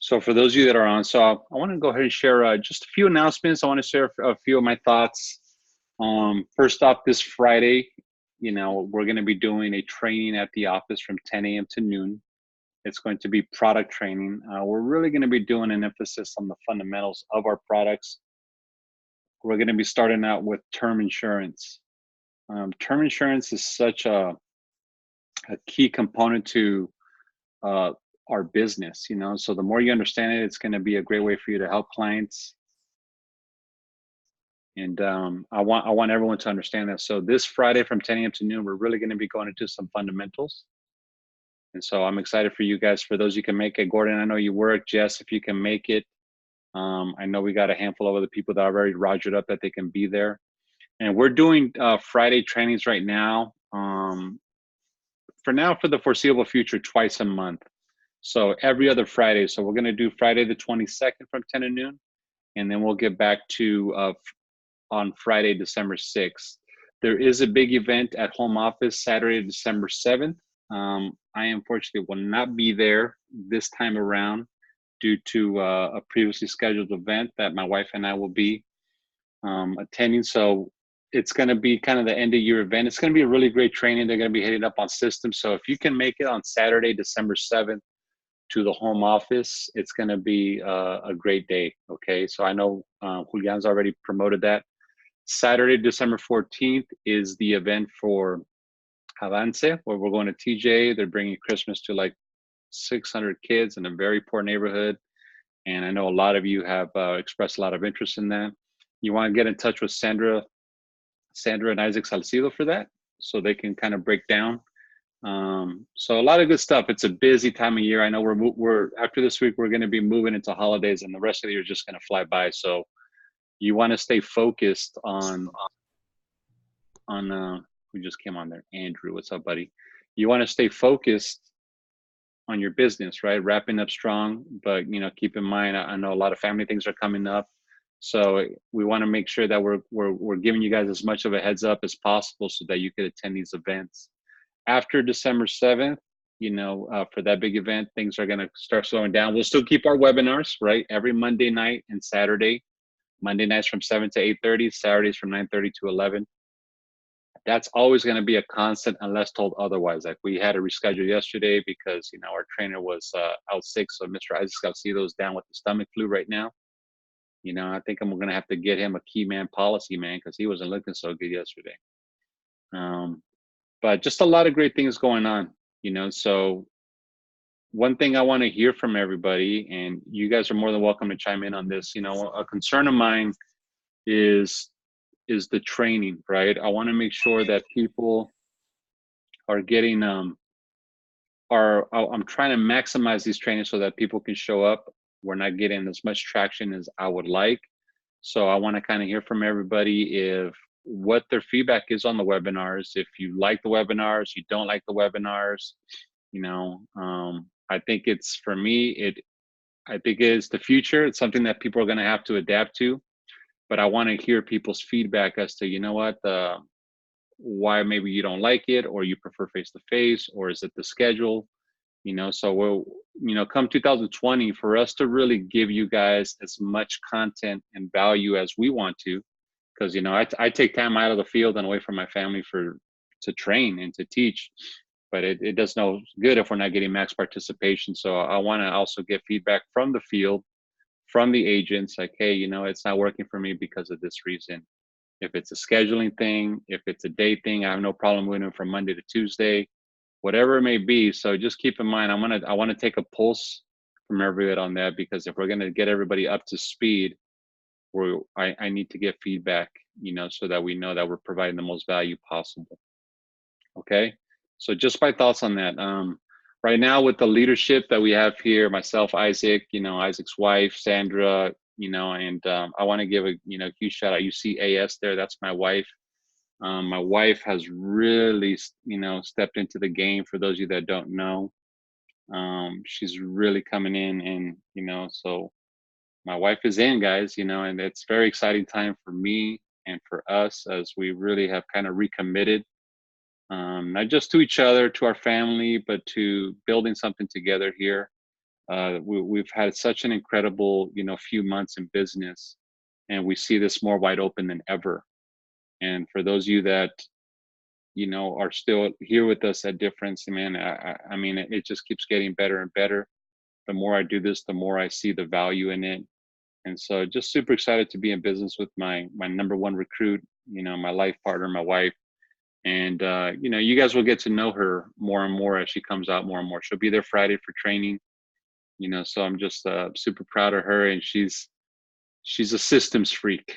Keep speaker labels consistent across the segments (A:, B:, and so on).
A: So for those of you that are on, so I want to go ahead and share just a few announcements. I want to share a few of my thoughts. First off, this Friday, we're going to be doing a training at the office from 10 a.m. to noon. It's going to be product training. We're really going to be doing an emphasis on the fundamentals of our products. We're going to be starting out with term insurance. Term insurance is such a key component to our business, so the more you understand it, it's going to be a great way for you to help clients. And I want everyone to understand that. So this Friday from 10 a.m. to noon, we're really going to be going into some fundamentals. And so I'm excited for you guys. For those you can make it, Gordon, I know you work. Jess, if you can make it. I know we got a handful of other people that are already rogered up that they can be there. And we're doing Friday trainings right now. For now, for the foreseeable future, twice a month. So every other Friday. So we're going to do Friday the 22nd from 10 to noon. And then we'll get back to on Friday, December 6th. There is a big event at home office Saturday, December 7th. I unfortunately will not be there this time around due to a previously scheduled event that my wife and I will be attending. So it's going to be kind of the end of year event. It's going to be a really great training. They're going to be heading up on systems. So if you can make it on Saturday, December 7th to the home office, it's going to be a great day. Okay. So I know Julian's already promoted that. Saturday, December 14th is the event for Avance, where we're going to TJ. They're bringing Christmas to like 600 kids in a very poor neighborhood. And I know a lot of you have expressed a lot of interest in that. You want to get in touch with Sandra and Isaac Salcido for that, so they can kind of break down. So a lot of good stuff. It's a busy time of year. I know we're after this week, we're going to be moving into holidays, and the rest of the year is just going to fly by. So you want to stay focused on who just came on there, Andrew. What's up, buddy? You want to stay focused on your business, right? Wrapping up strong, but keep in mind, I know a lot of family things are coming up. So we want to make sure that we're giving you guys as much of a heads up as possible so that you could attend these events. After December 7th, for that big event, things are going to start slowing down. We'll still keep our webinars, right? Every Monday night and Saturday. Monday nights from 7 to 8:30, Saturdays from 9:30 to 11. That's always going to be a constant unless told otherwise. Like we had to reschedule yesterday because, our trainer was out sick. So Mr. Isaac Salcido is down with the stomach flu right now. I think I'm going to have to get him a key man policy, man, because he wasn't looking so good yesterday. But just a lot of great things going on, so one thing I want to hear from everybody, and you guys are more than welcome to chime in on this, a concern of mine is the training, right? I want to make sure that people are getting, I'm trying to maximize these trainings so that people can show up. We're not getting as much traction as I would like. So I want to kind of hear from everybody what their feedback is on the webinars. If you like the webinars, you don't like the webinars, I think it's, for me, I think it is the future. It's something that people are going to have to adapt to, but I want to hear people's feedback as to, why maybe you don't like it, or you prefer face-to-face, or is it the schedule? So we'll, come 2020, for us to really give you guys as much content and value as we want to, because, I take time out of the field and away from my family to train and to teach, but it does no good if we're not getting max participation. So I want to also get feedback from the field, from the agents, like, hey, it's not working for me because of this reason. If it's a scheduling thing, if it's a day thing, I have no problem moving from Monday to Tuesday, whatever it may be. So just keep in mind, I want to take a pulse from everybody on that, because if we're going to get everybody up to speed, I need to get feedback, so that we know that we're providing the most value possible. Okay. So just my thoughts on that. Right now with the leadership that we have here, myself, Isaac, Isaac's wife, Sandra, and I want to give a huge shout out. You see AS there, that's my wife. My wife has really stepped into the game. For those of you that don't know, she's really coming in, and so my wife is in, guys, and it's very exciting time for me and for us, as we really have kind of recommitted, not just to each other, to our family, but to building something together here. We've had such an incredible, few months in business, and we see this more wide open than ever. And for those of you that, are still here with us at Difference, man, I mean, it just keeps getting better and better. The more I do this, the more I see the value in it. And so just super excited to be in business with my number one recruit, my life partner, my wife. And, you guys will get to know her more and more as she comes out more and more. She'll be there Friday for training, so I'm just super proud of her. And she's a systems freak.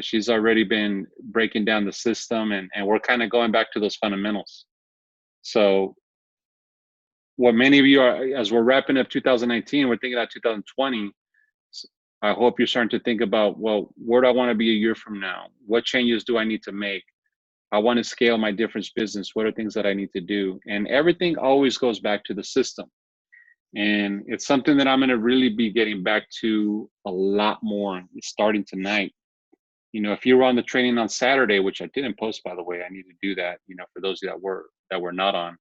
A: She's already been breaking down the system, and we're kind of going back to those fundamentals. So what many of you are, as we're wrapping up 2019, we're thinking about 2020. I hope you're starting to think about, well, where do I want to be a year from now? What changes do I need to make? I want to scale my Difference business. What are things that I need to do? And everything always goes back to the system. And it's something that I'm going to really be getting back to a lot more starting tonight. If you were on the training on Saturday, which I didn't post, by the way, I need to do that, for those that were not on.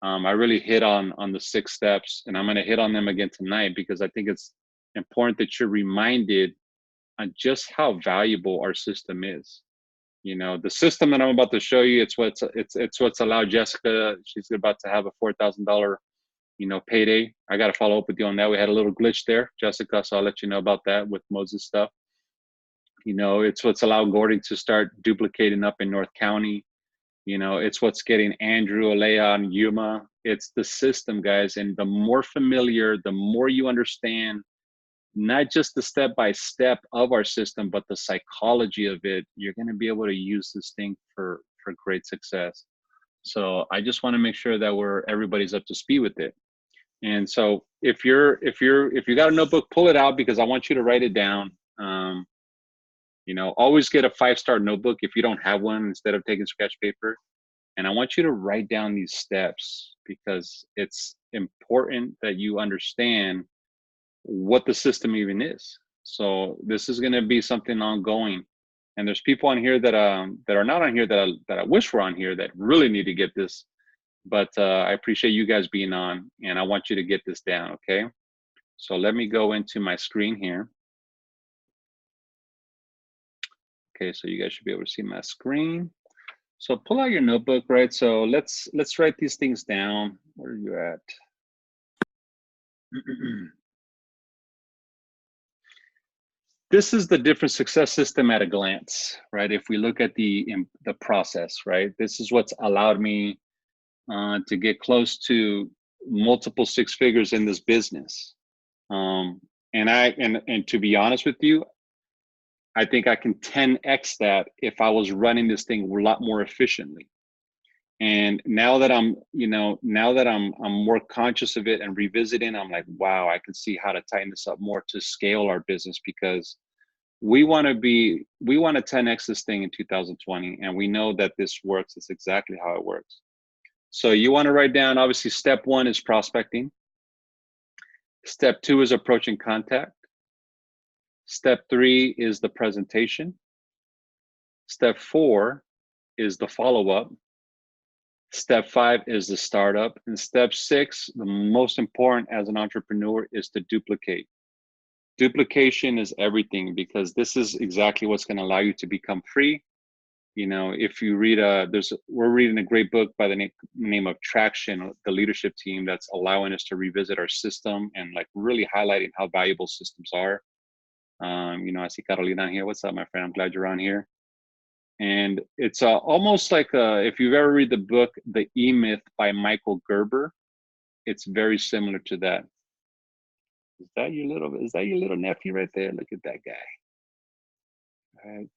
A: I really hit on the 6 steps, and I'm going to hit on them again tonight, because I think it's important that you're reminded on just how valuable our system is. The system that I'm about to show you, it's what's allowed Jessica. She's about to have a $4,000, payday. I got to follow up with you on that. We had a little glitch there, Jessica, so I'll let you know about that with Moses stuff. It's what's allowed Gordon to start duplicating up in North County. It's what's getting Andrew, Alea, and Yuma. It's the system, guys. And the more familiar, the more you understand, not just the step-by-step of our system, but the psychology of it, you're going to be able to use this thing for great success. So I just want to make sure that everybody's up to speed with it. And so if you got a notebook, pull it out, because I want you to write it down. Always get a 5-star notebook if you don't have one, instead of taking sketch paper. And I want you to write down these steps, because it's important that you understand what the system even is. So this is going to be something ongoing. And there's people on here that are not on here that I wish were on here that really need to get this. But I appreciate you guys being on, and I want you to get this down, okay? So let me go into my screen here. Okay, so you guys should be able to see my screen. So pull out your notebook, right? So let's write these things down. Where are you at? This is the Difference success system at a glance, right? If we look at the process, right? This is what's allowed me to get close to multiple 6 figures in this business. And to be honest with you, I think I can 10x that if I was running this thing a lot more efficiently. And now that I'm more conscious of it and revisiting, I'm like, wow, I can see how to tighten this up more to scale our business, because we want to 10x this thing in 2020, and we know that this works. It's exactly how it works. So you want to write down, obviously, step 1 is prospecting. Step 2 is approaching contact. Step 3 is the presentation. Step 4 is the follow-up. Step 5 is the startup. And step 6, the most important as an entrepreneur, is to duplicate. Duplication is everything, because this is exactly what's going to allow you to become free. If you read we're reading a great book by the name of Traction, the leadership team, that's allowing us to revisit our system and like really highlighting how valuable systems are. I see Carolina here. What's up, my friend? I'm glad you're on here. And it's almost like if you've ever read the book, The E-Myth by Michael Gerber, it's very similar to that. Is that your little nephew right there? Look at that guy. All right.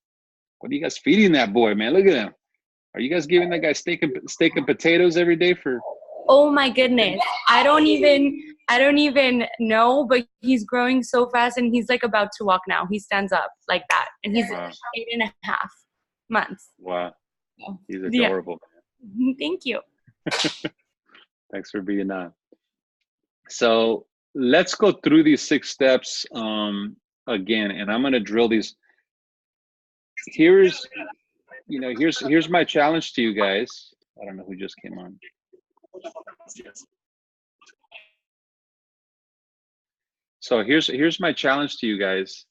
A: What are you guys feeding that boy, man? Look at him. Are you guys giving that guy steak and potatoes every day for?
B: Oh my goodness. I don't even know, but he's growing so fast, and he's like about to walk now. He stands up like that, and he's 8.5 months.
A: Wow. He's adorable.
B: Yeah. Thank you.
A: Thanks for being on. So let's go through these 6 steps again, and I'm going to drill these. Here's my challenge to you guys. I don't know who just came on. So here's my challenge to you guys,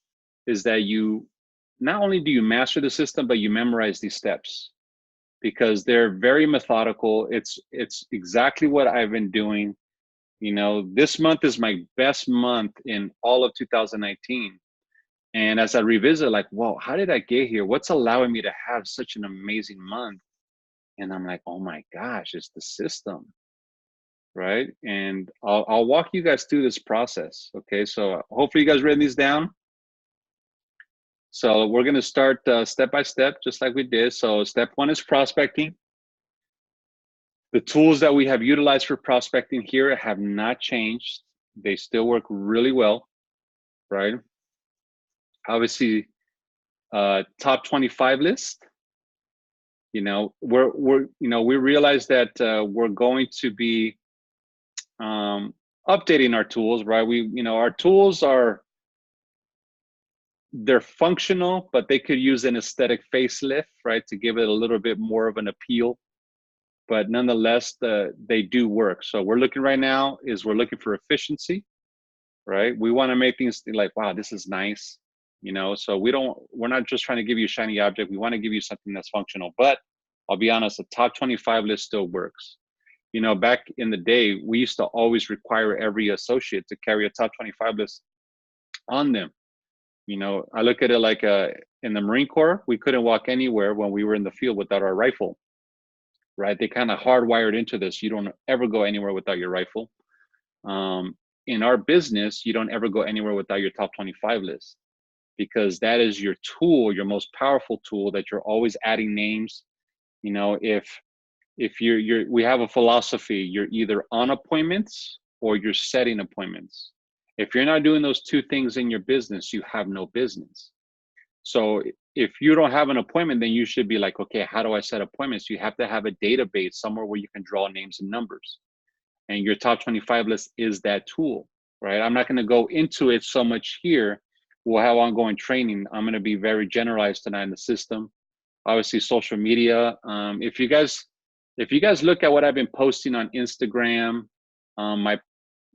A: is that you not only do you master the system, but you memorize these steps, because they're very methodical. It's exactly what I've been doing. You know, this month is my best month in all of 2019. And as I revisit, like, whoa, how did I get here? What's allowing me to have such an amazing month? And I'm like, oh my gosh, it's the system, right? And I'll walk you guys through this process. Okay, so hopefully you guys written these down. So we're going to start step by step, just like we did. So step one is prospecting. The tools that we have utilized for prospecting here have not changed. They still work really well, right? Obviously, top 25 list. You know, we realize that we're going to be updating our tools, right? Our tools they're functional, but they could use an aesthetic facelift, right, to give it a little bit more of an appeal. But nonetheless, they do work. So we're looking right now we're looking for efficiency, right? We want to make things like, wow, this is nice, so we're not just trying to give you a shiny object. We want to give you something that's functional. But I'll be honest, the top 25 list still works. Back in the day, we used to always require every associate to carry a top 25 list on them. I look at it like in the Marine Corps, we couldn't walk anywhere when we were in the field without our rifle, right? They kind of hardwired into this. You don't ever go anywhere without your rifle. In our business, you don't ever go anywhere without your top 25 list, because that is your tool, your most powerful tool, that you're always adding names. If we have a philosophy, you're either on appointments or you're setting appointments. If you're not doing those two things in your business, you have no business. So if you don't have an appointment, then you should be like, okay, how do I set appointments? You have to have a database somewhere where you can draw names and numbers. And your top 25 list is that tool, right? I'm not going to go into it so much here. We'll have ongoing training. I'm going to be very generalized tonight in the system. Obviously, social media. If you guys look at what I've been posting on Instagram,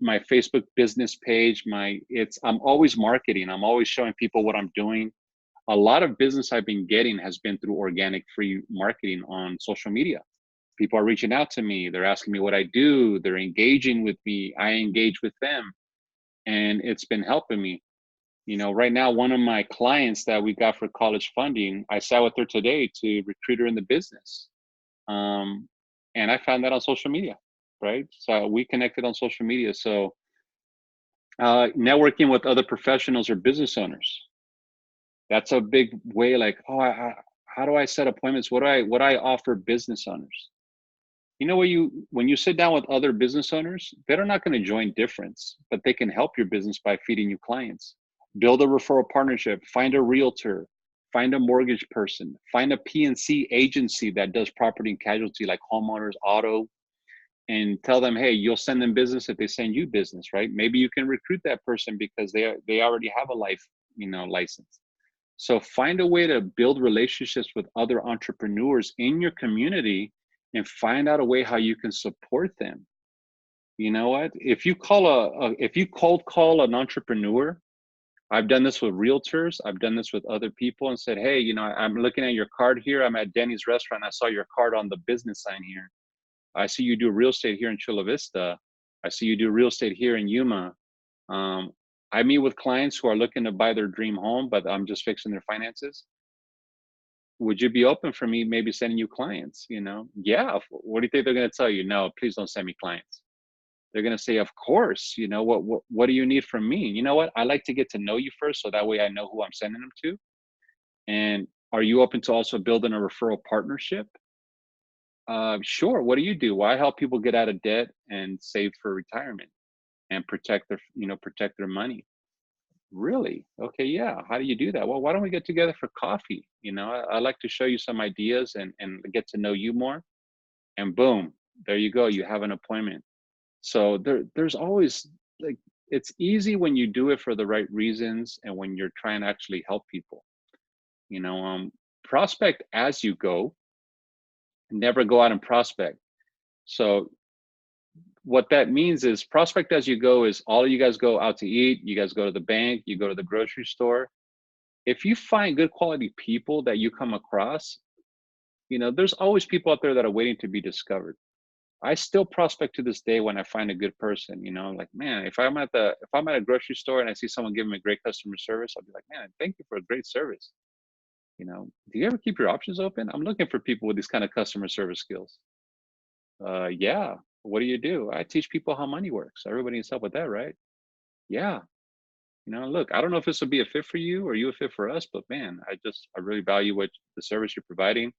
A: my Facebook business page, I'm always marketing. I'm always showing people what I'm doing. A lot of business I've been getting has been through organic free marketing on social media. People are reaching out to me. They're asking me what I do. They're engaging with me. I engage with them. And it's been helping me. Right now, one of my clients that we got for college funding, I sat with her today to recruit her in the business. And I found that on social media, right? So we connected on social media. So networking with other professionals or business owners. That's a big way. Like, how do I set appointments? What do I offer business owners? When you sit down with other business owners, they're not going to join difference, but they can help your business by feeding you clients. Build a referral partnership, find a realtor, find a mortgage person, find a P&C agency that does property and casualty like homeowners, auto, and tell them, hey, you'll send them business if they send you business, right? Maybe you can recruit that person because they already have a life, license. So find a way to build relationships with other entrepreneurs in your community and find out a way how you can support them. You know what? If you cold call an entrepreneur, I've done this with realtors, I've done this with other people, and said, hey, I'm looking at your card here. I'm at Denny's restaurant. I saw your card on the business sign here. I see you do real estate here in Chula Vista. I see you do real estate here in Yuma. I meet with clients who are looking to buy their dream home, but I'm just fixing their finances. Would you be open for me maybe sending you clients? Yeah. What do you think they're going to tell you? No, please don't send me clients. They're going to say, of course. What do you need from me? You know what? I like to get to know you first, so that way I know who I'm sending them to. And are you open to also building a referral partnership? Sure. What do you do? Well, I help people get out of debt and save for retirement and protect their money. Really? Okay, yeah. How do you do that? Well, why don't we get together for coffee? I like to show you some ideas and get to know you more. And boom, there you go. You have an appointment. So there's always, like, it's easy when you do it for the right reasons and when you're trying to actually help people. Prospect as you go. Never go out and prospect. So what that means is prospect as you go is all of you guys go out to eat, you guys go to the bank, you go to the grocery store. If you find good quality people that you come across, there's always people out there that are waiting to be discovered. I still prospect to this day when I find a good person, like, man, if I'm at a grocery store and I see someone giving me great customer service, I'll be like, man, thank you for a great service. Do you ever keep your options open? I'm looking for people with these kind of customer service skills. Yeah. What do you do? I teach people how money works. Everybody needs help with that, right? Yeah. Look, I don't know if this will be a fit for you or you a fit for us, but man, I really value what the service you're providing.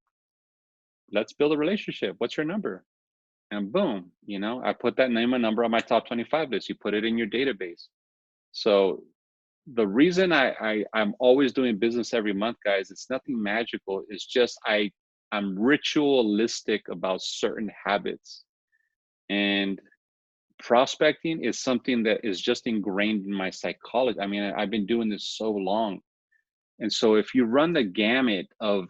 A: Let's build a relationship. What's your number? And boom, I put that name and number on my top 25 list. You put it in your database. So the reason I'm always doing business every month, guys, it's nothing magical. It's just I'm ritualistic about certain habits. And prospecting is something that is just ingrained in my psychology. I mean, I've been doing this so long. And so if you run the gamut of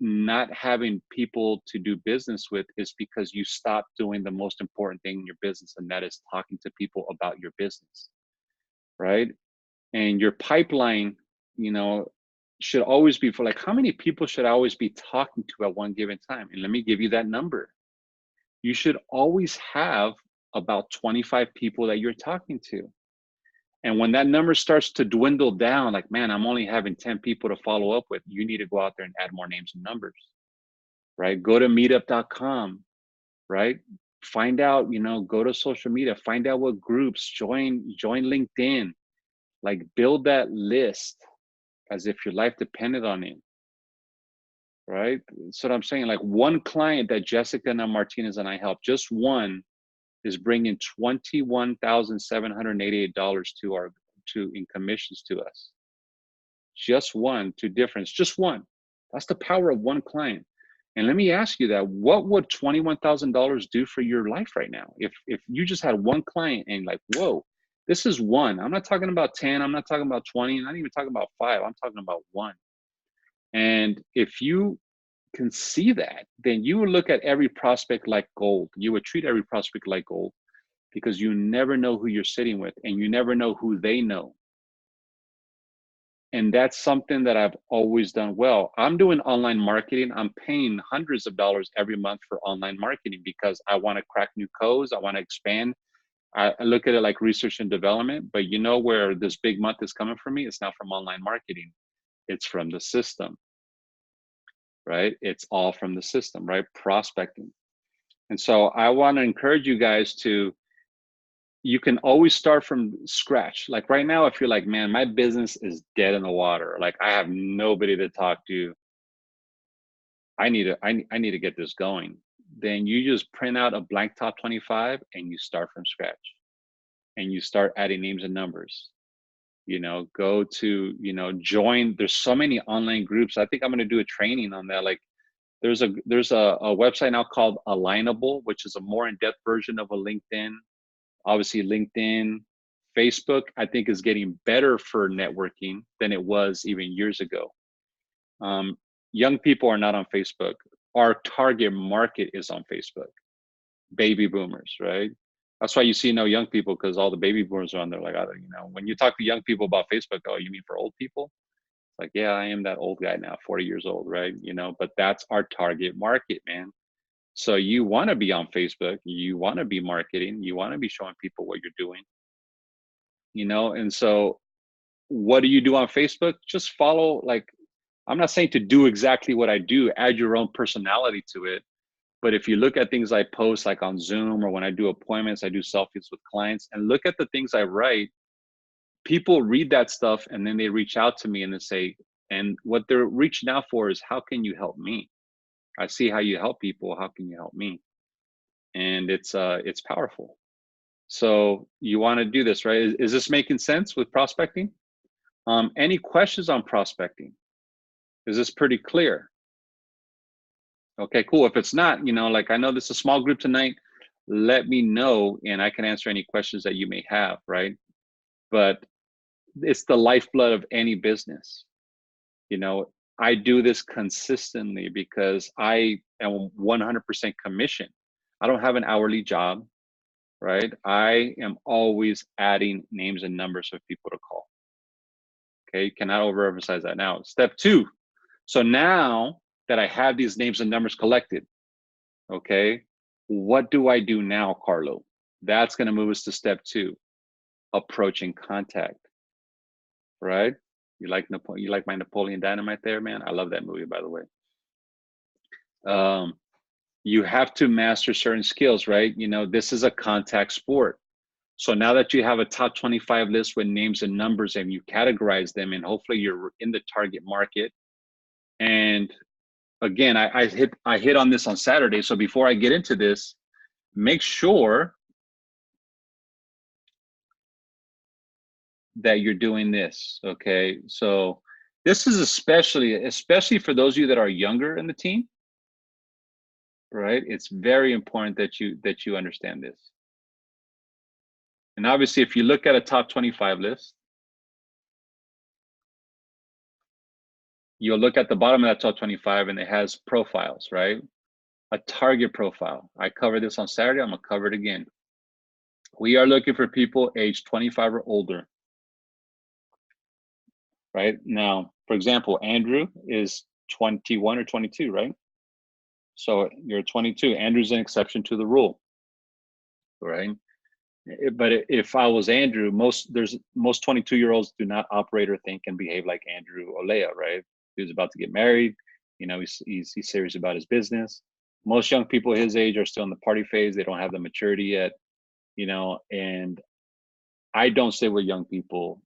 A: not having people to do business with, is because you stop doing the most important thing in your business, and that is talking to people about your business, right? And your pipeline, should always be for, like, how many people should I always be talking to at one given time? And let me give you that number. You should always have about 25 people that you're talking to. And when that number starts to dwindle down, like, man, I'm only having 10 people to follow up with, you need to go out there and add more names and numbers, right? Go to meetup.com, right? Find out, go to social media, find out what groups, join LinkedIn, like, build that list as if your life depended on it, right? That's what I'm saying. Like, one client that Jessica and Martinez and I helped, just one, is bringing $21,788 in commissions to us. Just one, to difference, just one. That's the power of one client. And let me ask you that, what would $21,000 do for your life right now? If you just had one client and, like, whoa, this is one. I'm not talking about 10, I'm not talking about 20, I'm not even talking about 5, I'm talking about one. And if you can see that, then you would look at every prospect like gold. You would treat every prospect like gold, because you never know who you're sitting with, and you never know who they know. And that's something that I've always done well. I'm doing online marketing. I'm paying hundreds of dollars every month for online marketing because I want to crack new codes. I want to expand. I look at it like research and development, but you know where this big month is coming from me? It's not from online marketing. It's from the system, right? It's all from the system, right? Prospecting. And so I want to encourage you guys to, you can always start from scratch. Like right now, if you're like, man, my business is dead in the water, like I have nobody to talk to, I need to get this going. Then you just print out a blank top 25 and you start from scratch, and you start adding names and numbers. Go to, join. There's so many online groups. I think I'm going to do a training on that. Like, there's a website now called Alignable, which is a more in-depth version of a LinkedIn. Obviously, LinkedIn, Facebook, I think, is getting better for networking than it was even years ago. Young people are not on Facebook. Our target market is on Facebook. Baby boomers, right? That's why you see no young people, because all the baby boomers are on there. Like, when you talk to young people about Facebook, oh, you mean for old people? Like, yeah, I am that old guy now, 40 years old, right? But that's our target market, man. So you want to be on Facebook, you want to be marketing, you want to be showing people what you're doing, and so what do you do on Facebook? Just follow, like, I'm not saying to do exactly what I do, add your own personality to it. But if you look at things I post, like on Zoom, or when I do appointments, I do selfies with clients, and look at the things I write, people read that stuff and then they reach out to me and they say, and what they're reaching out for is, how can you help me? I see how you help people. How can you help me? And it's powerful. So you want to do this, right? Is this making sense with prospecting? Any questions on prospecting? Is this pretty clear? Okay, cool. If it's not, like, I know this is a small group tonight, let me know and I can answer any questions that you may have, right? But it's the lifeblood of any business. I do this consistently because I am 100% commission. I don't have an hourly job. right? I am always adding names and numbers of people to call. Okay, you cannot overemphasize that. Now, step two. So now that I have these names and numbers collected, okay, what do I do now, Carlo? That's going to move us to step two, approaching contact, right? You like my Napoleon Dynamite there, man? I love that movie, by the way. You have to master certain skills, right? You know, this is a contact sport. So now that you have a top 25 list with names and numbers and you categorize them, and hopefully you're in the target market. And again, I hit on this on Saturday. So before I get into this, make sure that you're doing this. Okay. So this is especially for those of you that are younger in the team, right? It's very important that you understand this. And obviously, if you look at a top 25 list, you'll look at the bottom of that top 25 and it has profiles, right? A target profile. I covered this on Saturday. I'm gonna cover it again. We are looking for people aged 25 or older, right? Now, for example, Andrew is 21 or 22, right? So you're 22. Andrew's an exception to the rule, right? But if I was Andrew, most 22-year-olds do not operate or think and behave like Andrew Olea, right? He's about to get married. You know, he's serious about his business. Most young people his age are still in the party phase. They don't have the maturity yet, you know. And I don't sit with young people.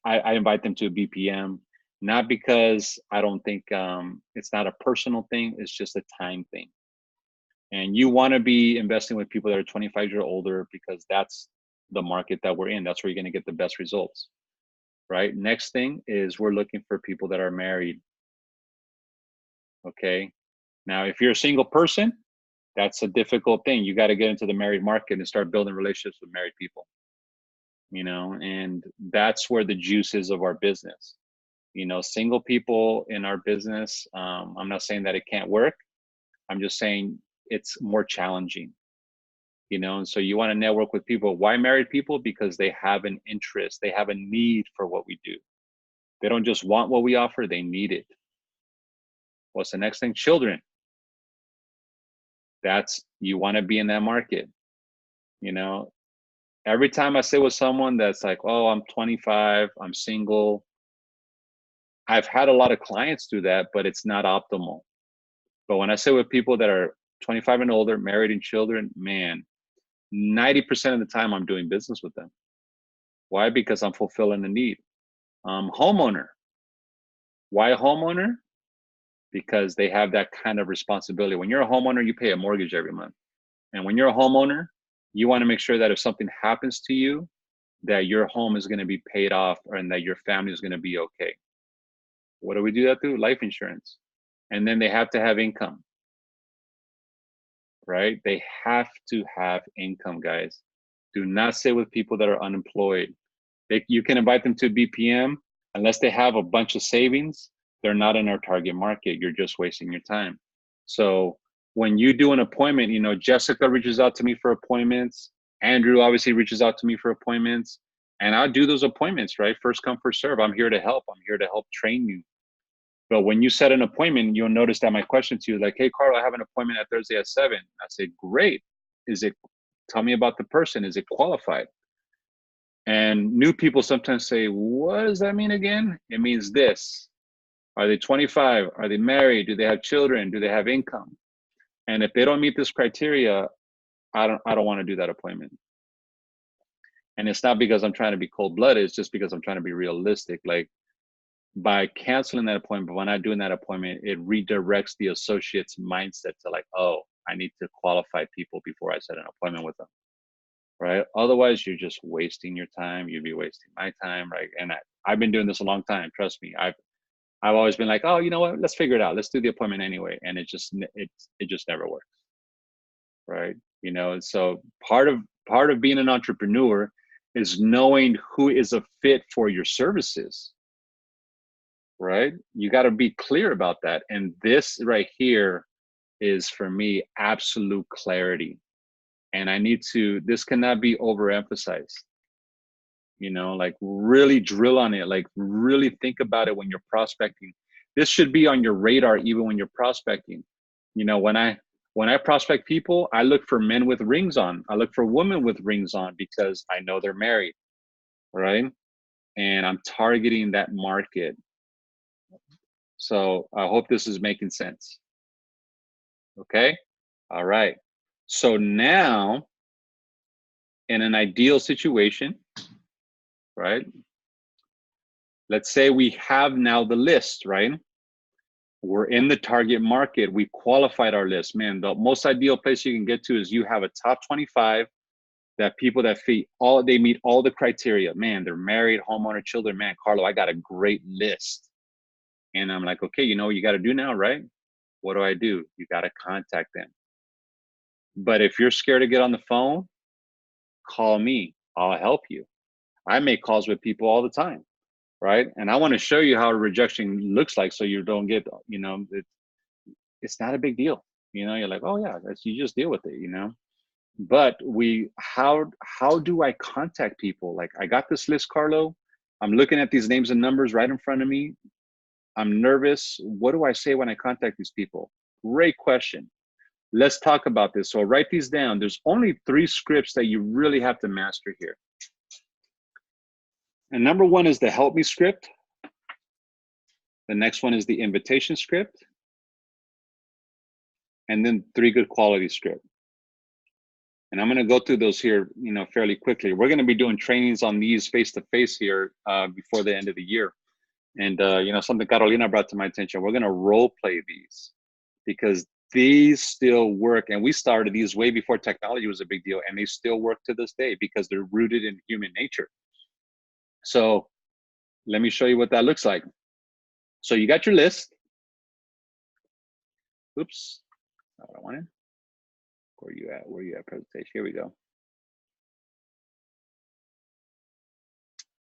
A: I invite them to a BPM, not because I don't think it's not a personal thing. It's just a time thing. And you want to be investing with people that are 25 years or older because that's the market that we're in. That's where you're going to get the best results, right? Next thing is we're looking for people that are married. Okay. Now, if you're a single person, that's a difficult thing. You got to get into the married market and start building relationships with married people, you know, and that's where the juice is of our business. You know, single people in our business, I'm not saying that it can't work. I'm just saying it's more challenging, you know. And so you want to network with people. Why married people? Because they have an interest, they have a need for what we do. They don't just want what we offer, they need it. What's the next thing? Children. That's, you want to be in that market, you know. Every time I sit with someone that's like, oh, I'm 25, I'm single, I've had a lot of clients do that, but it's not optimal. But when I sit with people that are 25 and older, married and children, man, 90% of the time I'm doing business with them. Why? Because I'm fulfilling a need. Homeowner. Why a homeowner? Because they have that kind of responsibility. When you're a homeowner, you pay a mortgage every month. And when you're a homeowner, you want to make sure that if something happens to you, that your home is going to be paid off and that your family is going to be okay. What do we do that through? Life insurance. And then they have to have income, right? They have to have income, guys. Do not sit with people that are unemployed. You can invite them to BPM. Unless they have a bunch of savings, they're not in our target market. You're just wasting your time. So when you do an appointment, you know, Jessica reaches out to me for appointments. Andrew obviously reaches out to me for appointments. And I'll do those appointments, right? First come, first serve. I'm here to help. I'm here to help train you. But when you set an appointment, you'll notice that my question to you is like, hey, Carl, I have an appointment at Thursday at 7. I say, great. Tell me about the person. Is it qualified? And new people sometimes say, what does that mean again? It means this. Are they 25? Are they married? Do they have children? Do they have income? And if they don't meet this criteria, I don't want to do that appointment. And it's not because I'm trying to be cold-blooded. It's just because I'm trying to be realistic. Like, by canceling that appointment, but when I'm doing that appointment, it redirects the associate's mindset to like, oh, I need to qualify people before I set an appointment with them, right? Otherwise, you're just wasting your time. You'd be wasting my time, right? And I've been doing this a long time. Trust me. I've always been like, oh, you know what? Let's figure it out. Let's do the appointment anyway. And it just never works, right? You know, and so part of being an entrepreneur is knowing who is a fit for your services, right? You got to be clear about that. And this right here is, for me, absolute clarity. And I need to, this cannot be overemphasized. You know, like really drill on it, like really think about it when you're prospecting. This should be on your radar even when you're prospecting. You know, when I prospect people, I look for men with rings on. I look for women with rings on because I know they're married, right? And I'm targeting that market. So I hope this is making sense. Okay. All right. So now, in an ideal situation, right? Let's say we have now the list, right? We're in the target market. We qualified our list. Man, the most ideal place you can get to is you have a top 25 that people that they meet all the criteria. Man, they're married, homeowner, children. Man, Carlo, I got a great list. And I'm like, okay, you know what you got to do now, right? What do? You got to contact them. But if you're scared to get on the phone, call me. I'll help you. I make calls with people all the time, right? And I want to show you how a rejection looks like so you don't get, you know, it's not a big deal. You know, you're like, oh yeah, you just deal with it, you know? But how do I contact people? Like, I got this list, Carlo. I'm looking at these names and numbers right in front of me. I'm nervous. What do I say when I contact these people? Great question. Let's talk about this. So write these down. There's only 3 scripts that you really have to master here. And number 1 is the help me script. The next one is the invitation script. And then 3 good quality script. And I'm going to go through those here, you know, fairly quickly. We're going to be doing trainings on these face-to-face here before the end of the year. And, you know, something Carolina brought to my attention, we're going to role play these because these still work. And we started these way before technology was a big deal. And they still work to this day because they're rooted in human nature. So let me show you what that looks like. So you got your list. Oops, not what I wanted. Where you at? Where you at, presentation? Here we go.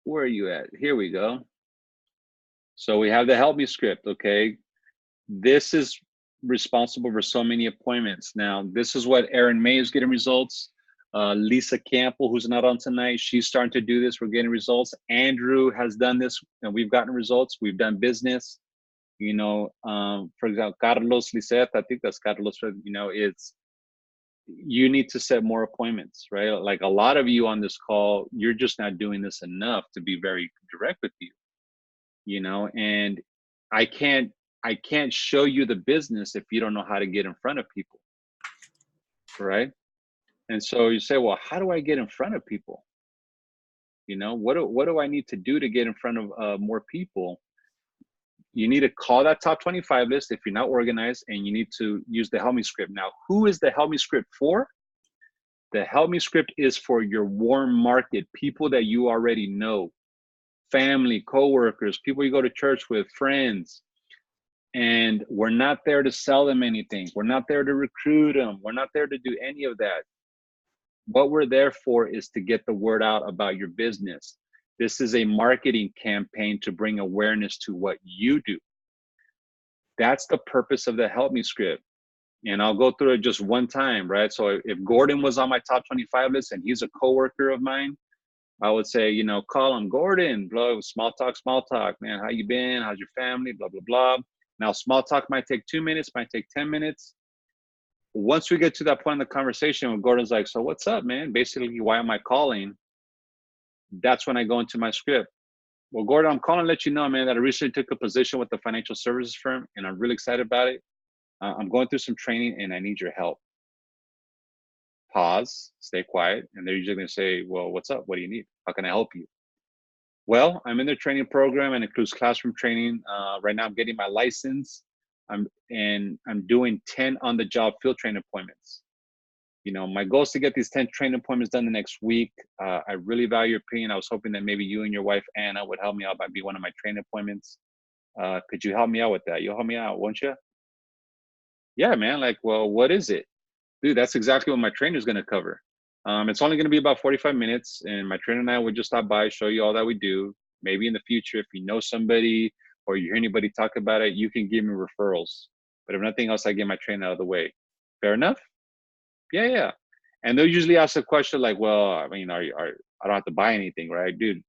A: Where are you at? Here we go. So we have the help me script, okay? This is responsible for so many appointments. Now, this is what Erin May is getting results. Lisa Campbell, who's not on tonight, she's starting to do this. We're getting results. Andrew has done this and we've gotten results. We've done business. You know, for example, Carlos Lisette, I think that's Carlos, you know, you need to set more appointments, right? Like a lot of you on this call, you're just not doing this enough, to be very direct with you, you know, and I can't show you the business if you don't know how to get in front of people, right? And so you say, well, how do I get in front of people? You know, what do I need to do to get in front of more people? You need to call that top 25 list if you're not organized, and you need to use the help me script. Now, who is the help me script for? The help me script is for your warm market, people that you already know, family, coworkers, people you go to church with, friends. And we're not there to sell them anything. We're not there to recruit them. We're not there to do any of that. What we're there for is to get the word out about your business. This is a marketing campaign to bring awareness to what you do. That's the purpose of the help me script. And I'll go through it just one time, right? So if Gordon was on my top 25 list and he's a coworker of mine, I would say, you know, call him, Gordon, blah, small talk, man, how you been? How's your family? Blah, blah, blah. Now, small talk might take 2 minutes, might take 10 minutes. Once we get to that point in the conversation when Gordon's like, so what's up, man? Basically, why am I calling? That's when I go into my script. Well, Gordon, I'm calling to let you know, man, that I recently took a position with the financial services firm and I'm really excited about it. I'm going through some training and I need your help. Pause, stay quiet. And they're usually going to say, well, what's up? What do you need? How can I help you? Well, I'm in the training program and includes classroom training. Right now I'm getting my license. I'm doing 10 on-the-job field training appointments. You know, my goal is to get these 10 training appointments done the next week. I really value your opinion. I was hoping that maybe you and your wife, Anna, would help me out by being one of my training appointments. Could you help me out with that? You'll help me out, won't you? Yeah, man. Like, well, what is it? Dude, that's exactly what my trainer is going to cover. It's only going to be about 45 minutes, and my trainer and I would just stop by, show you all that we do. Maybe in the future, if you know somebody or you hear anybody talk about it, you can give me referrals. But if nothing else, I get my trainer out of the way. Fair enough? Yeah. And they'll usually ask a question like, well, I mean, I don't have to buy anything, right? Dude,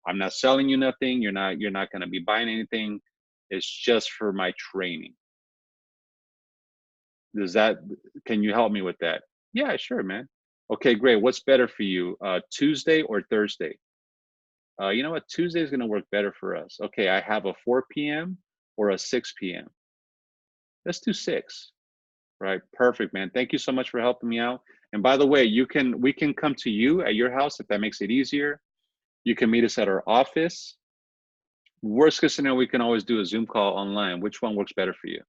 A: I'm not selling you nothing. You're not going to be buying anything. It's just for my training. Can you help me with that? Yeah, sure, man. Okay, great. What's better for you, Tuesday or Thursday? You know what? Tuesday is going to work better for us. Okay, I have a 4 p.m. or a 6 p.m. Let's do 6. Right. Perfect, man. Thank you so much for helping me out. And by the way, we can come to you at your house if that makes it easier. You can meet us at our office. Worst case scenario, we can always do a Zoom call online. Which one works better for you?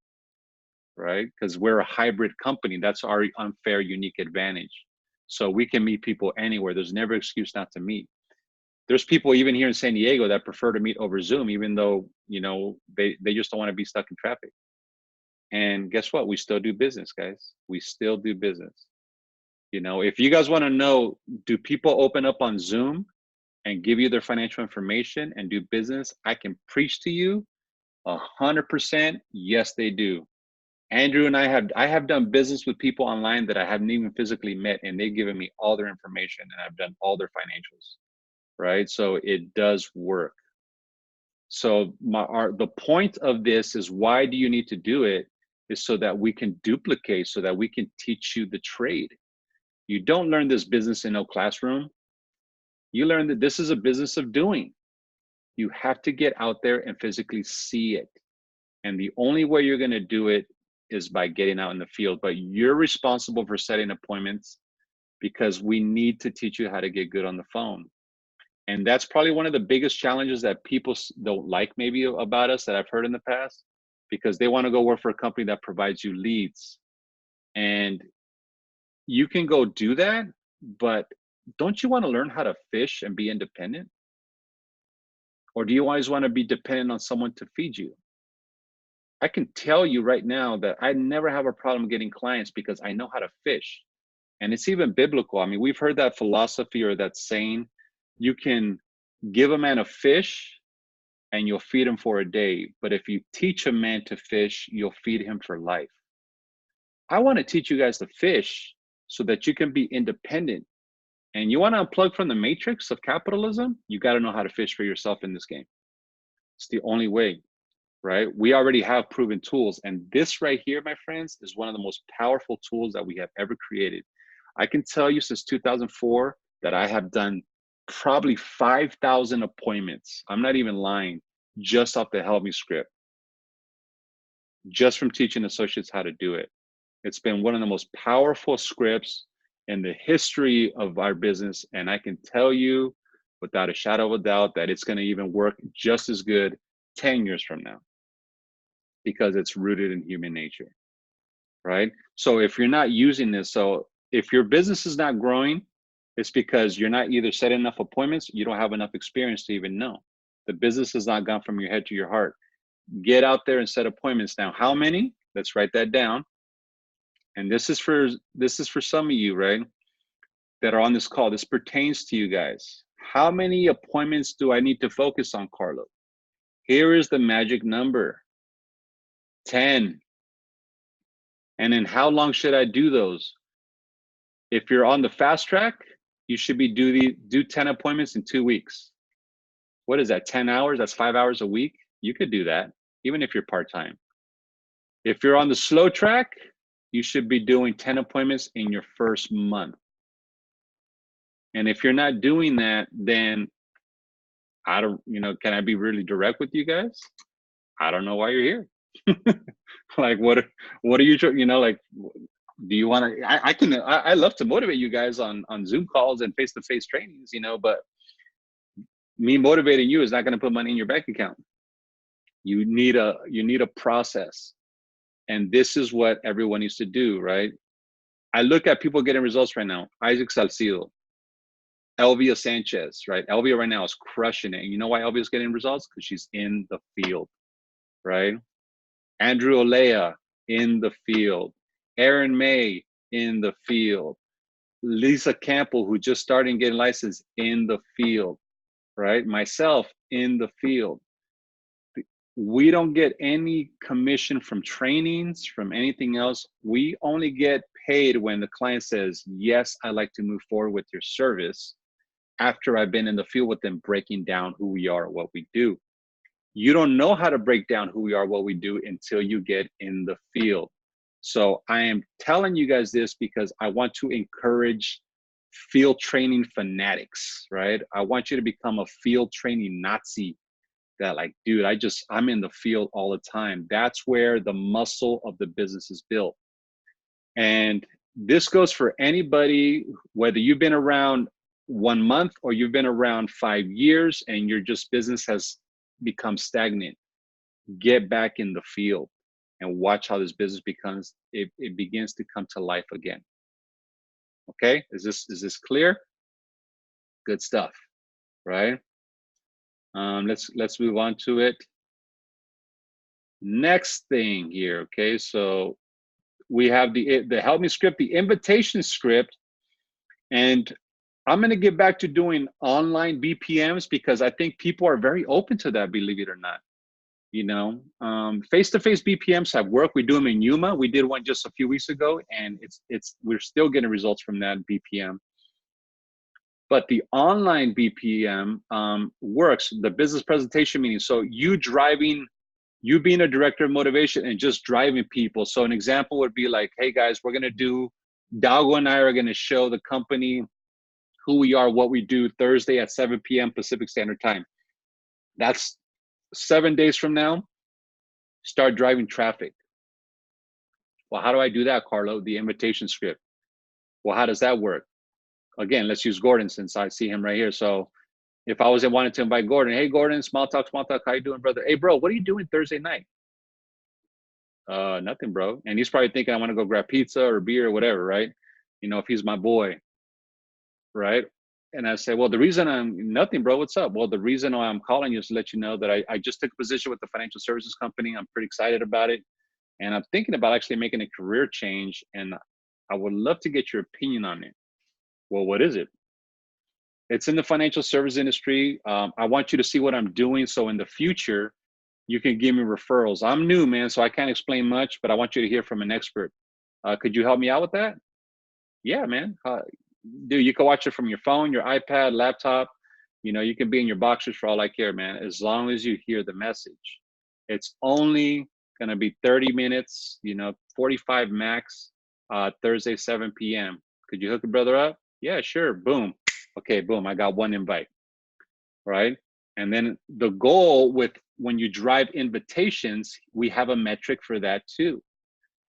A: Right? Because we're a hybrid company. That's our unfair, unique advantage. So we can meet people anywhere. There's never an excuse not to meet. There's people even here in San Diego that prefer to meet over Zoom, even though, you know, they just don't want to be stuck in traffic. And guess what? We still do business, guys. We still do business. You know, if you guys want to know, do people open up on Zoom and give you their financial information and do business? I can preach to you 100%. Yes, they do. Andrew and I have done business with people online that I haven't even physically met, and they've given me all their information and I've done all their financials, right? So it does work. So the point of this is, why do you need to do it? Is so that we can duplicate, so that we can teach you the trade. You don't learn this business in no classroom. You learn that this is a business of doing. You have to get out there and physically see it. And the only way you're going to do it is by getting out in the field. But you're responsible for setting appointments, because we need to teach you how to get good on the phone. And that's probably one of the biggest challenges that people don't like maybe about us, that I've heard in the past, because they want to go work for a company that provides you leads. And you can go do that, but don't you want to learn how to fish and be independent? Or do you always want to be dependent on someone to feed you? I can tell you right now that I never have a problem getting clients because I know how to fish. And it's even biblical. I mean, we've heard that philosophy or that saying, you can give a man a fish and you'll feed him for a day. But if you teach a man to fish, you'll feed him for life. I want to teach you guys to fish so that you can be independent. And you want to unplug from the matrix of capitalism, you got to know how to fish for yourself in this game. It's the only way, right? We already have proven tools. And this right here, my friends, is one of the most powerful tools that we have ever created. I can tell you since 2004 that I have done probably 5,000 appointments. I'm not even lying, just off the Help Me script, just from teaching associates how to do it. It's been one of the most powerful scripts in the history of our business. And I can tell you without a shadow of a doubt that it's going to even work just as good 10 years from now, because it's rooted in human nature, right? So if you're not using this, so if your business is not growing, it's because you're not either setting enough appointments, you don't have enough experience to even know. The business has not gone from your head to your heart. Get out there and set appointments. Now, how many? Let's write that down. And this is for some of you, right, that are on this call. This pertains to you guys. How many appointments do I need to focus on, Carlo? Here is the magic number: 10. And then how long should I do those? If you're on the fast track, you should be do 10 appointments in 2 weeks. What is that, 10 hours? That's 5 hours a week. You could do that, even if you're part-time. If you're on the slow track, you should be doing 10 appointments in your first month. And if you're not doing that, then I don't, can I be really direct with you guys? I don't know why you're here. Like, what are you, like, do you want to, I love to motivate you guys on Zoom calls and face-to-face trainings, but me motivating you is not going to put money in your bank account. You need a process. And this is what everyone needs to do, right? I look at people getting results right now. Isaac Salcido, Elvia Sanchez, right? Elvia right now is crushing it. And you know why Elvia is getting results? Because she's in the field, right? Andrew Olea in the field. Aaron May in the field. Lisa Campbell, who just started getting licensed, in the field, right? Myself in the field. We don't get any commission from trainings, from anything else. We only get paid when the client says, yes, I'd like to move forward with your service after I've been in the field with them breaking down who we are, what we do. You don't know how to break down who we are, what we do until you get in the field. So I am telling you guys this because I want to encourage field training fanatics, right? I want you to become a field training Nazi that like, dude, I'm in the field all the time. That's where the muscle of the business is built. And this goes for anybody, whether you've been around 1 month or you've been around 5 years and your just business has become stagnant. Get back in the field and watch how this business it begins to come to life again. Okay, is this clear? Good stuff, right? Let's move on to it. Next thing here, okay, so we have the help me script, the invitation script, and I'm going to get back to doing online BPMs because I think people are very open to that, believe it or not. You know, face-to-face BPMs have worked. We do them in Yuma. We did one just a few weeks ago, and we're still getting results from that BPM. But the online BPM works. The business presentation meeting. So you being a director of motivation and just driving people. So an example would be like, hey guys, Dalgo and I are gonna show the company who we are, what we do Thursday at 7 p.m. Pacific Standard Time. That's 7 days from now. Start driving traffic. Well, how do I do that, Carlo? The invitation script. Well, how does that work? Again, let's use Gordon since I see him right here. So if I wanted to invite Gordon, hey Gordon, small talk, how you doing, brother? Hey bro, what are you doing Thursday night? Nothing, bro. And he's probably thinking I want to go grab pizza or beer or whatever, right? You know, if he's my boy, right? And I say, well, the reason nothing, bro, what's up? Well, the reason why I'm calling you is to let you know that I just took a position with the financial services company. I'm pretty excited about it. And I'm thinking about actually making a career change. And I would love to get your opinion on it. Well, what is it? It's in the financial service industry. I want you to see what I'm doing. So in the future, you can give me referrals. I'm new, man, so I can't explain much, but I want you to hear from an expert. Could you help me out with that? Yeah, man. Dude, you can watch it from your phone, your iPad, laptop. You know, you can be in your boxers for all I care, man, as long as you hear the message. It's only going to be 30 minutes, 45 max, Thursday, 7 p.m. Could you hook a brother up? Yeah, sure. Boom. Okay, boom. I got one invite, right? And then the goal when you drive invitations, we have a metric for that too.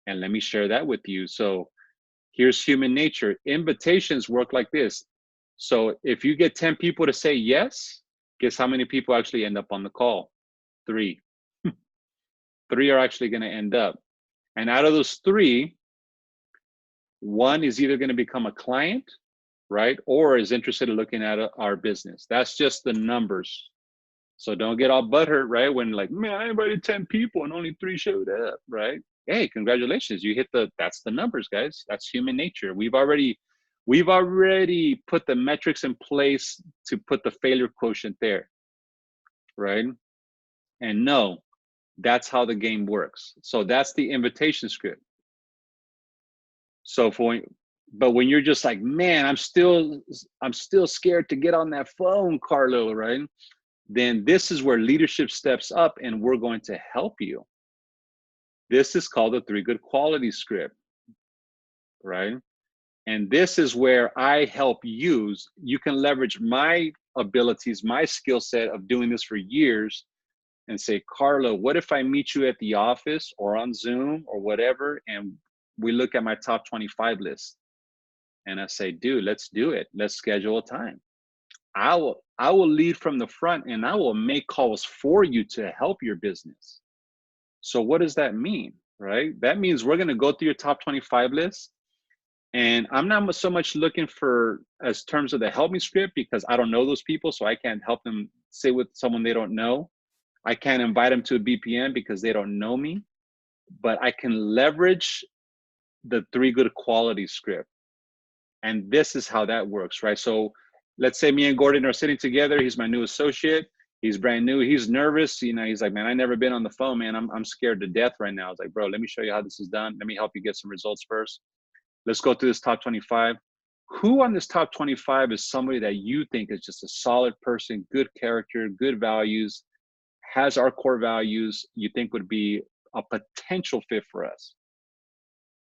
A: And let me share that with you. So here's human nature. Invitations work like this. So if you get 10 people to say yes, guess how many people actually end up on the call? 3. 3 are actually going to end up. And out of those 3, 1 is either going to become a client, right? Or is interested in looking at our business. That's just the numbers. So don't get all butthurt, right? When like, man, I invited 10 people and only 3 showed up, right? Hey, congratulations. You that's the numbers, guys. That's human nature. We've already put the metrics in place to put the failure quotient there, right? And no, that's how the game works. So that's the invitation script. So but when you're just like, man, I'm still scared to get on that phone, Carlo, right? Then this is where leadership steps up and we're going to help you. This is called the 3 good quality script, right? And this is where I help you can leverage my abilities, my skill set of doing this for years and say, Carlo, what if I meet you at the office or on Zoom or whatever, and we look at my top 25 list. And I say, dude, let's do it. Let's schedule a time. I will lead from the front and I will make calls for you to help your business. So what does that mean, right? That means we're going to go through your top 25 list. And I'm not so much looking for as terms of the help me script because I don't know those people. So I can't help them say with someone they don't know. I can't invite them to a BPM because they don't know me, but I can leverage the 3 good quality script. And this is how that works, right? So let's say me and Gordon are sitting together. He's my new associate. He's brand new. He's nervous. He's like, man, I never been on the phone, man. I'm scared to death right now. I was like, bro, let me show you how this is done. Let me help you get some results first. Let's go through this top 25. Who on this top 25 is somebody that you think is just a solid person, good character, good values, has our core values, you think would be a potential fit for us?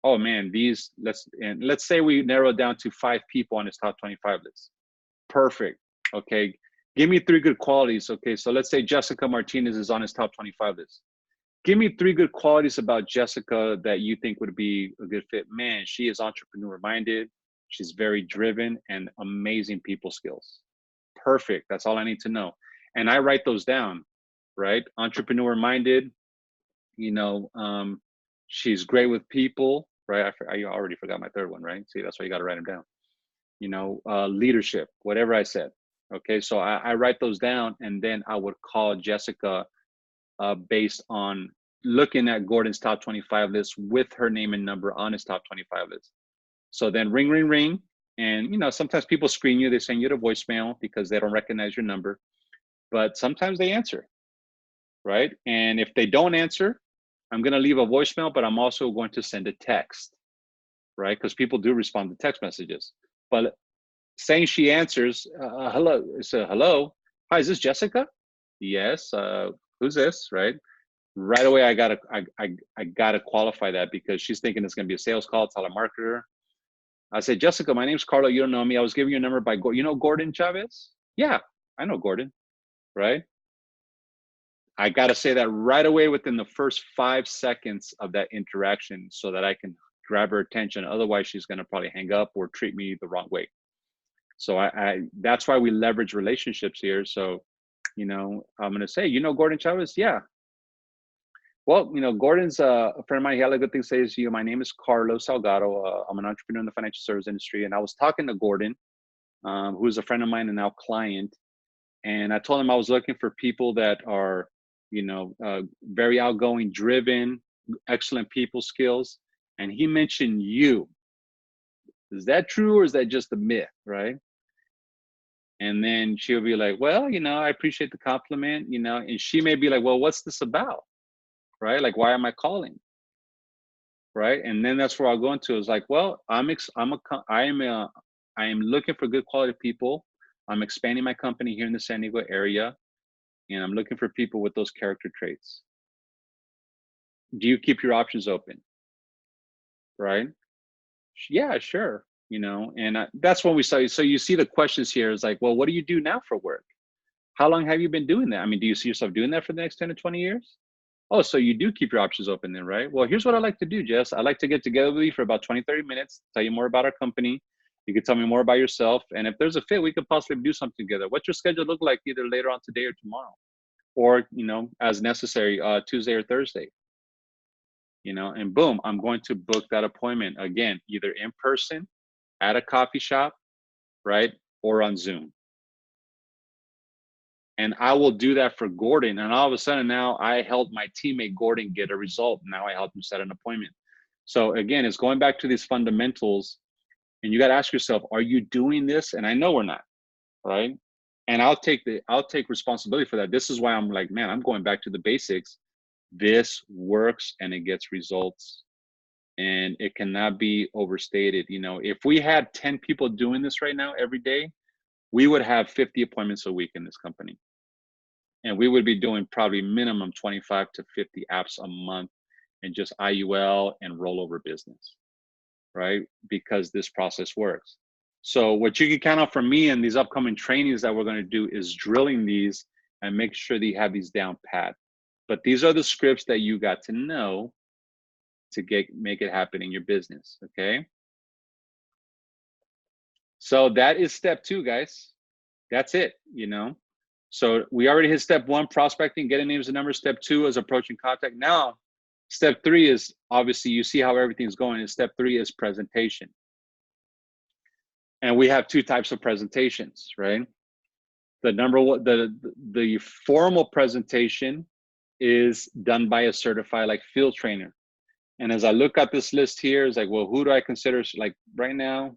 A: Oh man, let's say we narrow it down to 5 people on this top 25 list. Perfect. Okay. Give me 3 good qualities. Okay. So let's say Jessica Martinez is on his top 25 list. Give me 3 good qualities about Jessica that you think would be a good fit. Man, she is entrepreneur minded. She's very driven and amazing people skills. Perfect. That's all I need to know. And I write those down, right? Entrepreneur minded, she's great with people, right? I already forgot my third one, right? See, that's why you got to write them down. Leadership, whatever I said. Okay. So I write those down, and then I would call Jessica based on looking at Gordon's top 25 list with her name and number on his top 25 list. So then ring, ring, ring. And, sometimes people screen you. They send you to voicemail because they don't recognize your number. But sometimes they answer, right? And if they don't answer, I'm going to leave a voicemail, but I'm also going to send a text, right? Because people do respond to text messages. But saying she answers, hello, hello. Hi, is this Jessica? Yes. Who's this, right? Right away, I gotta qualify that because she's thinking it's gonna be a sales call, telemarketer. I said, Jessica, my name's Carlo. You don't know me. I was giving you a number by Gordon Chavez? Yeah, I know Gordon, right? I gotta say that right away within the first 5 seconds of that interaction so that I can grab her attention. Otherwise, she's gonna probably hang up or treat me the wrong way. So that's why we leverage relationships here. So, I'm gonna say, Gordon Chavez? Yeah. Well, Gordon's a friend of mine. He had a good thing to say to you. My name is Carlos Salgado. I'm an entrepreneur in the financial service industry. And I was talking to Gordon, who's a friend of mine and now client. And I told him I was looking for people that are, very outgoing, driven, excellent people skills. And he mentioned you. Is that true or is that just a myth, right? And then she'll be like, well, I appreciate the compliment, and she may be like, well, what's this about? Right? Like, why am I calling? Right? And then that's where I'll go into is like, well, I am looking for good quality people. I'm expanding my company here in the San Diego area, and I'm looking for people with those character traits. Do you keep your options open? Right? Yeah, sure. And that's when we saw you. So you see the questions here is like, well, what do you do now for work? How long have you been doing that? I mean, do you see yourself doing that for the next 10 to 20 years? Oh, so you do keep your options open then, right? Well, here's what I like to do, Jess. I like to get together with you for about 20, 30 minutes, tell you more about our company. You can tell me more about yourself. And if there's a fit, we could possibly do something together. What's your schedule look like either later on today or tomorrow? Or, as necessary, Tuesday or Thursday. And boom, I'm going to book that appointment again, either in person, at a coffee shop, right? Or on Zoom. And I will do that for Gordon. And all of a sudden now I helped my teammate Gordon get a result. Now I helped him set an appointment. So again, it's going back to these fundamentals, and you got to ask yourself, are you doing this? And I know we're not, right? And I'll take responsibility for that. This is why I'm like, man, I'm going back to the basics. This works and it gets results, and it cannot be overstated. If we had 10 people doing this right now every day, we would have 50 appointments a week in this company. And we would be doing probably minimum 25 to 50 apps a month in just IUL and rollover business, right? Because this process works. So what you can count on from me and these upcoming trainings that we're going to do is drilling these and make sure that you have these down pat. But these are the scripts that you got to know to make it happen in your business, okay? So that is step 2, guys. That's it, So we already hit step 1, prospecting, getting names and numbers. Step 2 is approaching contact. Now, step 3 is obviously you see how everything's going. And step 3 is presentation. And we have 2 types of presentations, right? The number one, the formal presentation is done by a certified field trainer. And as I look at this list here, it's like, well, who do I consider right now?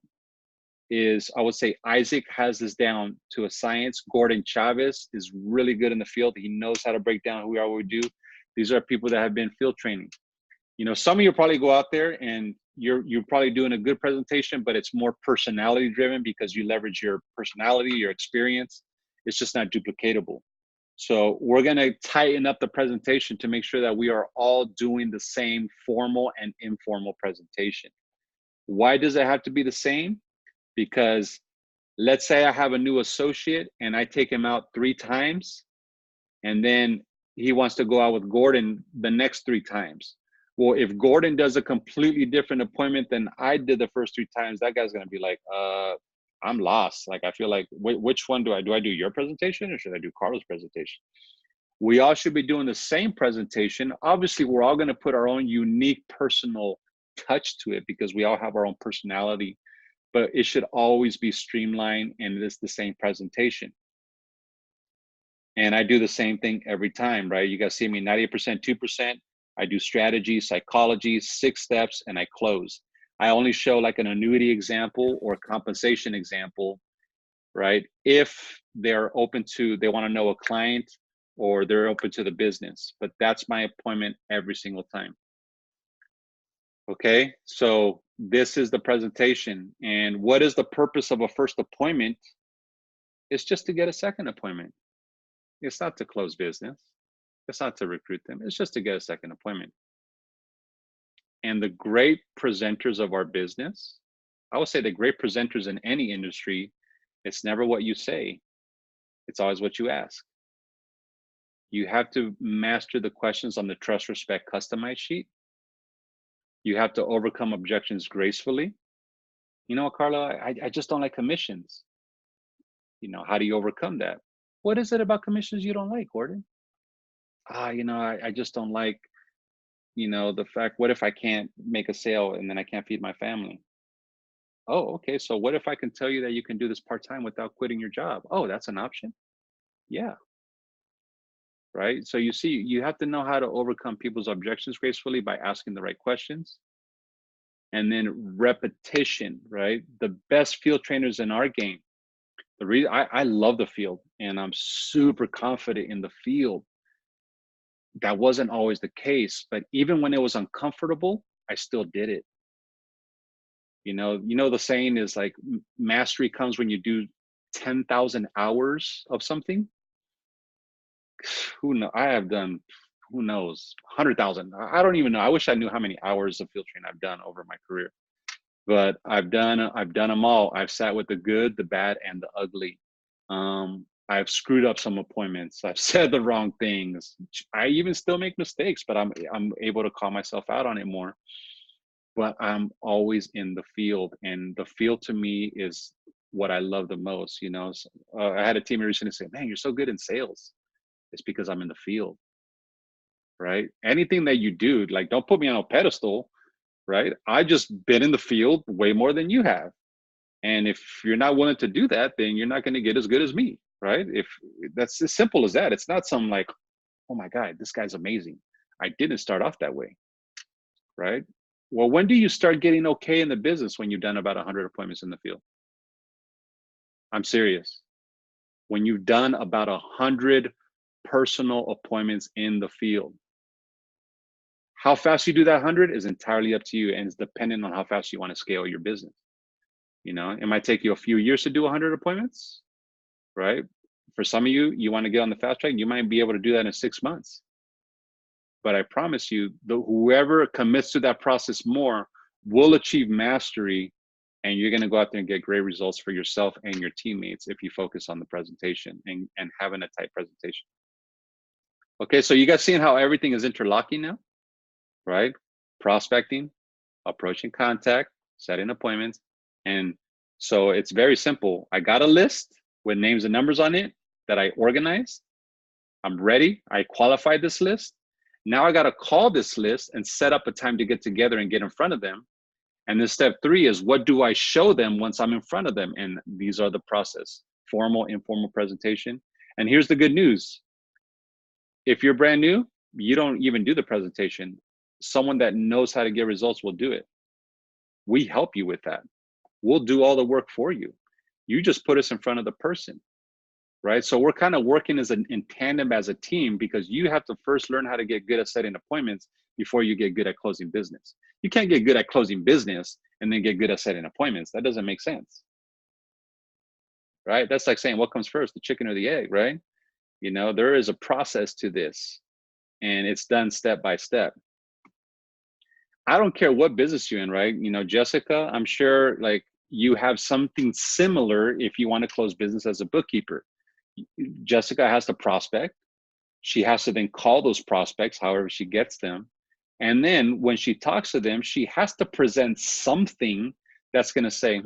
A: I would say Isaac has this down to a science. Gordon Chavez is really good in the field. He knows how to break down who we are, what we do. These are people that have been field training. Some of you probably go out there and you're probably doing a good presentation, but it's more personality driven because you leverage your personality, your experience. It's just not duplicatable. So we're going to tighten up the presentation to make sure that we are all doing the same formal and informal presentation. Why does it have to be the same? Because let's say I have a new associate and I take him out 3 times, and then he wants to go out with Gordon the next 3 times. Well, if Gordon does a completely different appointment than I did the first 3 times, that guy's going to be like, I'm lost. Like, I feel like, which one do I do? Your presentation or should I do Carlos' presentation? We all should be doing the same presentation. Obviously, we're all going to put our own unique personal touch to it because we all have our own personality, but it should always be streamlined and it is the same presentation. And I do the same thing every time, right? You guys see me 98%, 2%. I do strategy, psychology, 6 steps, and I close. I only show like an annuity example or compensation example, right? If they're open to, they want to know a client or they're open to the business, but that's my appointment every single time. Okay, so this is the presentation. And what is the purpose of a first appointment? It's just to get a second appointment. It's not to close business. It's not to recruit them. It's just to get a second appointment. And the great presenters of our business, I would say the great presenters in any industry, it's never what you say. It's always what you ask. You have to master the questions on the trust, respect, customize sheet. You have to overcome objections gracefully. You know what, Carla, I just don't like commissions. You know, how do you overcome that? What is it about commissions you don't like, Gordon? You know, I just don't like, you know, the fact, what if I can't make a sale and then I can't feed my family? Oh, okay. So what if I can tell you that you can do this part-time without quitting your job? Oh, that's an option. Yeah. Right. So you see, you have to know how to overcome people's objections gracefully by asking the right questions. And then repetition, right? The best field trainers in our game. The reason I love the field and I'm super confident in the field. That wasn't always the case, but even when it was uncomfortable, I still did it. You know, the saying is like mastery comes when you do 10,000 hours of something. Who know? I have done, who knows, 100,000. I don't even know. I wish I knew how many hours of field training I've done over my career, but I've done them all. I've sat with the good, the bad, and the ugly. I've screwed up some appointments. I've said the wrong things. I even still make mistakes, but I'm able to call myself out on it more. But I'm always in the field, and the field to me is what I love the most. You know, I had a team recently say, "Man, you're so good in sales." It's because I'm in the field, right? Anything that you do, like, don't put me on a pedestal, right? I just been in the field way more than you have. And if you're not willing to do that, then you're not going to get as good as me, right? If that's as simple as that. It's not some like, oh my God, this guy's amazing. I didn't start off that way, right? Well, when do you start getting okay in the business? When you've done about 100 appointments in the field. I'm serious. When you've done about 100 personal appointments in the field. How fast you do that 100 is entirely up to you, and it's dependent on how fast you want to scale your business. You know, it might take you a few years to do 100 appointments, right? For some of you, you want to get on the fast track, you might be able to do that in 6 months. But I promise you, whoever commits to that process more will achieve mastery, and you're going to go out there and get great results for yourself and your teammates if you focus on the presentation and having a tight presentation. Okay, so you guys seeing how everything is interlocking now, right? Prospecting, approaching contact, setting appointments. And so it's very simple. I got a list with names and numbers on it that I organized. I'm ready. I qualified this list. Now I got to call this list and set up a time to get together and get in front of them. And then step 3 is, what do I show them once I'm in front of them? And these are the process: formal, informal presentation. And here's the good news. If you're brand new, you don't even do the presentation. Someone that knows how to get results will do it. We help you with that. We'll do all the work for you. You just put us in front of the person, right? So we're kind of working in tandem as a team, because you have to first learn how to get good at setting appointments before you get good at closing business. You can't get good at closing business and then get good at setting appointments. That doesn't make sense, right? That's like saying, what comes first, the chicken or the egg, right? You know, there is a process to this, and it's done step by step. I don't care what business you're in, right? You know, Jessica, I'm sure like you have something similar if you want to close business as a bookkeeper. Jessica has to prospect. She has to then call those prospects, however she gets them. And then when she talks to them, she has to present something that's going to say,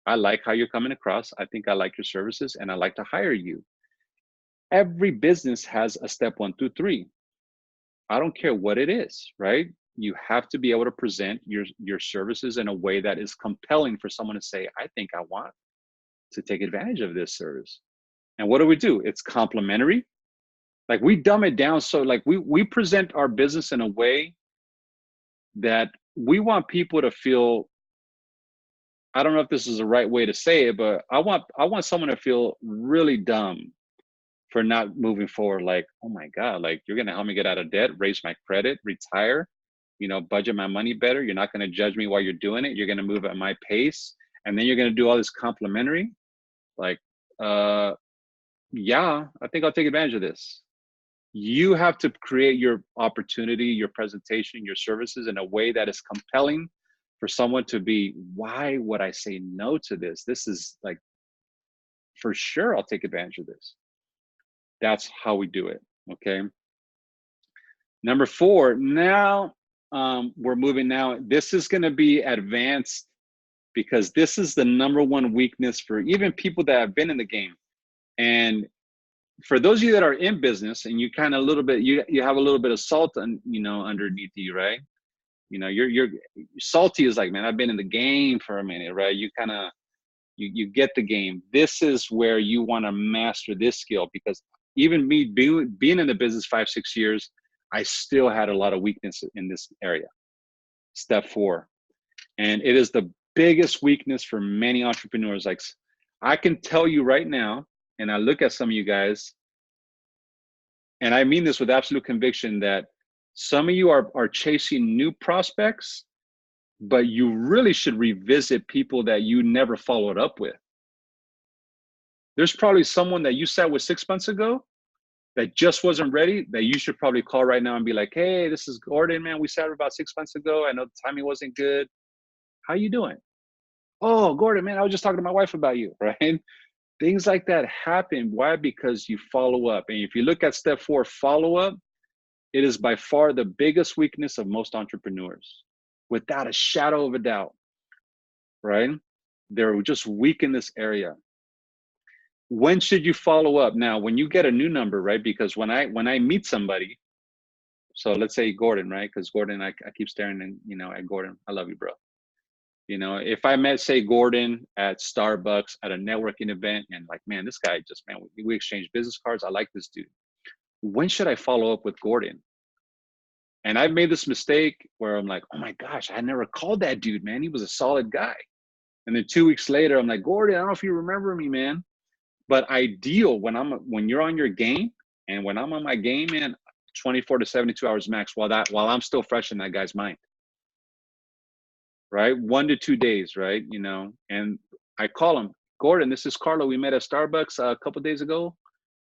A: I like how you're coming across. I think I like your services and I'd like to hire you. Every business has a step 1 through 3. I don't care what it is, right? You have to be able to present your services in a way that is compelling for someone to say, I think I want to take advantage of this service. And what do? It's complimentary. Like we dumb it down. So like we present our business in a way that we want people to feel, I don't know if this is the right way to say it, but I want someone to feel really dumb for not moving forward. Like, oh my God, like you're going to help me get out of debt, raise my credit, retire, you know, budget my money better. You're not going to judge me while you're doing it. You're going to move at my pace. And then you're going to do all this complimentary. Like, yeah, I think I'll take advantage of this. You have to create your opportunity, your presentation, your services in a way that is compelling for someone to be, why would I say no to this? This is like, for sure, I'll take advantage of this. That's how we do it, okay? Number 4, now we're moving now. This is gonna be advanced because this is the number 1 weakness for even people that have been in the game. And for those of you that are in business and you kind of a little bit, you have a little bit of salt, you know, underneath you, right? You know, you're salty is like, man, I've been in the game for a minute, right? You kind of, you get the game. This is where you want to master this skill, because even me being in the business 5-6 years, I still had a lot of weakness in this area. Step 4. And it is the biggest weakness for many entrepreneurs. Like I can tell you right now, and I look at some of you guys, and I mean this with absolute conviction, that some of you are chasing new prospects, but you really should revisit people that you never followed up with. There's probably someone that you sat with 6 months ago that just wasn't ready, that you should probably call right now and be like, hey, this is Gordon, man. We sat about 6 months ago. I know the timing wasn't good. How you doing? Oh, Gordon, man, I was just talking to my wife about you, right? Things like that happen. Why? Because you follow up. And if you look at step 4, follow up, it is by far the biggest weakness of most entrepreneurs, without a shadow of a doubt, right? They're just weak in this area. When should you follow up? Now, when you get a new number, right? Because when I meet somebody, so let's say Gordon, right? Because Gordon, I keep staring and, you know, at Gordon. I love you, bro. You know, if I met, say, Gordon at Starbucks at a networking event, and like, man, this guy just, man, we exchanged business cards. I like this dude. When should I follow up with Gordon? And I've made this mistake where I'm like, oh my gosh, I never called that dude, man. He was a solid guy. And then 2 weeks later, I'm like, Gordon, I don't know if you remember me, man. But ideal when you're on your game, and when I'm on my game, man, 24 to 72 hours max, while I'm still fresh in that guy's mind. Right? 1 to 2 days, right? You know, and I call him, Gordon, this is Carlo. We met at Starbucks a couple of days ago.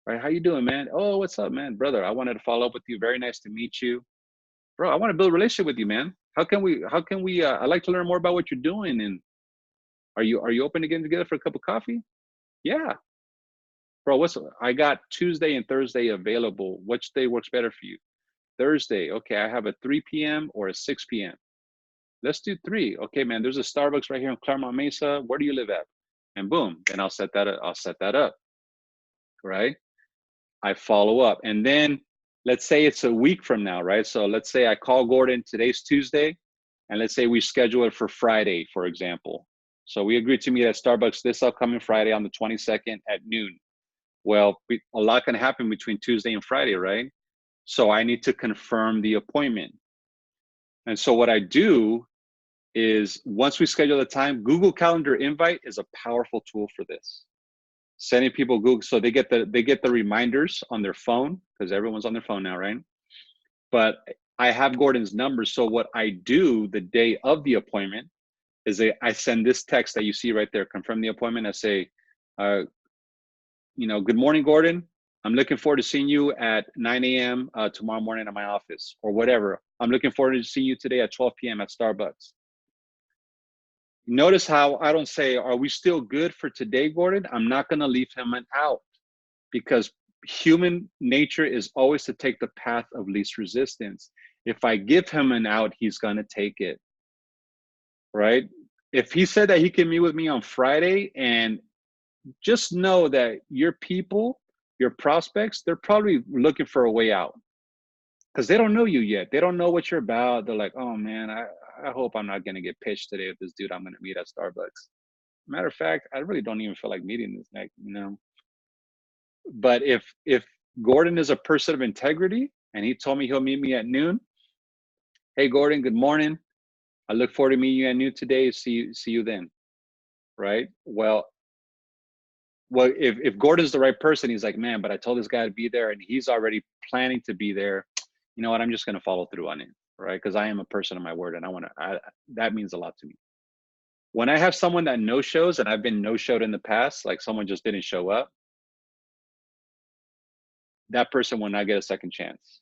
A: Right? How you doing, man? Oh, what's up, man? Brother, I wanted to follow up with you. Very nice to meet you. Bro, I want to build a relationship with you, man. How can we, I'd like to learn more about what you're doing. And are you open to getting together for a cup of coffee? Yeah. Bro, I got Tuesday and Thursday available. Which day works better for you? Thursday. Okay, I have a 3 p.m. or a 6 p.m. Let's do 3. Okay, man, there's a Starbucks right here in Claremont Mesa. Where do you live at? And boom, then I'll set that up, right? I follow up. And then let's say it's a week from now, right? So let's say I call Gordon, today's Tuesday, and let's say we schedule it for Friday, for example. So we agreed to meet at Starbucks this upcoming Friday on the 22nd at noon. Well, a lot can happen between Tuesday and Friday, right? So I need to confirm the appointment. And so what I do is, once we schedule the time, Google Calendar invite is a powerful tool for this. Sending people Google, so they get the reminders on their phone, because everyone's on their phone now, right? But I have Gordon's number. So what I do the day of the appointment is I send this text that you see right there, confirm the appointment. I say, good morning, Gordon. I'm looking forward to seeing you at 9 a.m. Tomorrow morning at my office, or whatever. I'm looking forward to seeing you today at 12 p.m. at Starbucks. Notice how I don't say, are we still good for today, Gordon? I'm not going to leave him out, because human nature is always to take the path of least resistance. If I give him an out, he's going to take it, right? If he said that he can meet with me on Friday, and just know that your people, your prospects, they're probably looking for a way out, because they don't know you yet. They don't know what you're about. They're like, oh man, I hope I'm not going to get pitched today with this dude I'm going to meet at Starbucks. Matter of fact, I really don't even feel like meeting this guy, But if Gordon is a person of integrity and he told me he'll meet me at noon, hey Gordon, good morning. I look forward to meeting you at noon today. See you then, right? Well, if Gordon's the right person, he's like, man, but I told this guy to be there and he's already planning to be there. You know what? I'm just going to follow through on it, right? Because I am a person of my word, and that means a lot to me. When I have someone that no shows, and I've been no showed in the past, like someone just didn't show up, that person will not get a second chance.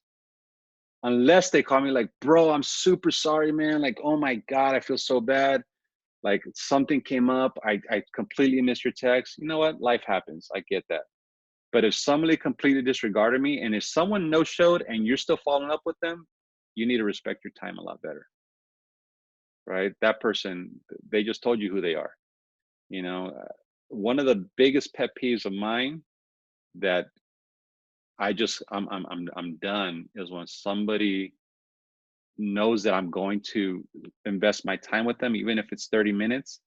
A: Unless they call me like, bro, I'm super sorry, man. Like, oh my God, I feel so bad. Like something came up. I completely missed your text. You know what? Life happens. I get that. But if somebody completely disregarded me, and if someone no-showed and you're still following up with them, you need to respect your time a lot better, right? That person, they just told you who they are. One of the biggest pet peeves of mine that I'm done is when somebody knows that I'm going to invest my time with them, even if it's 30 minutes,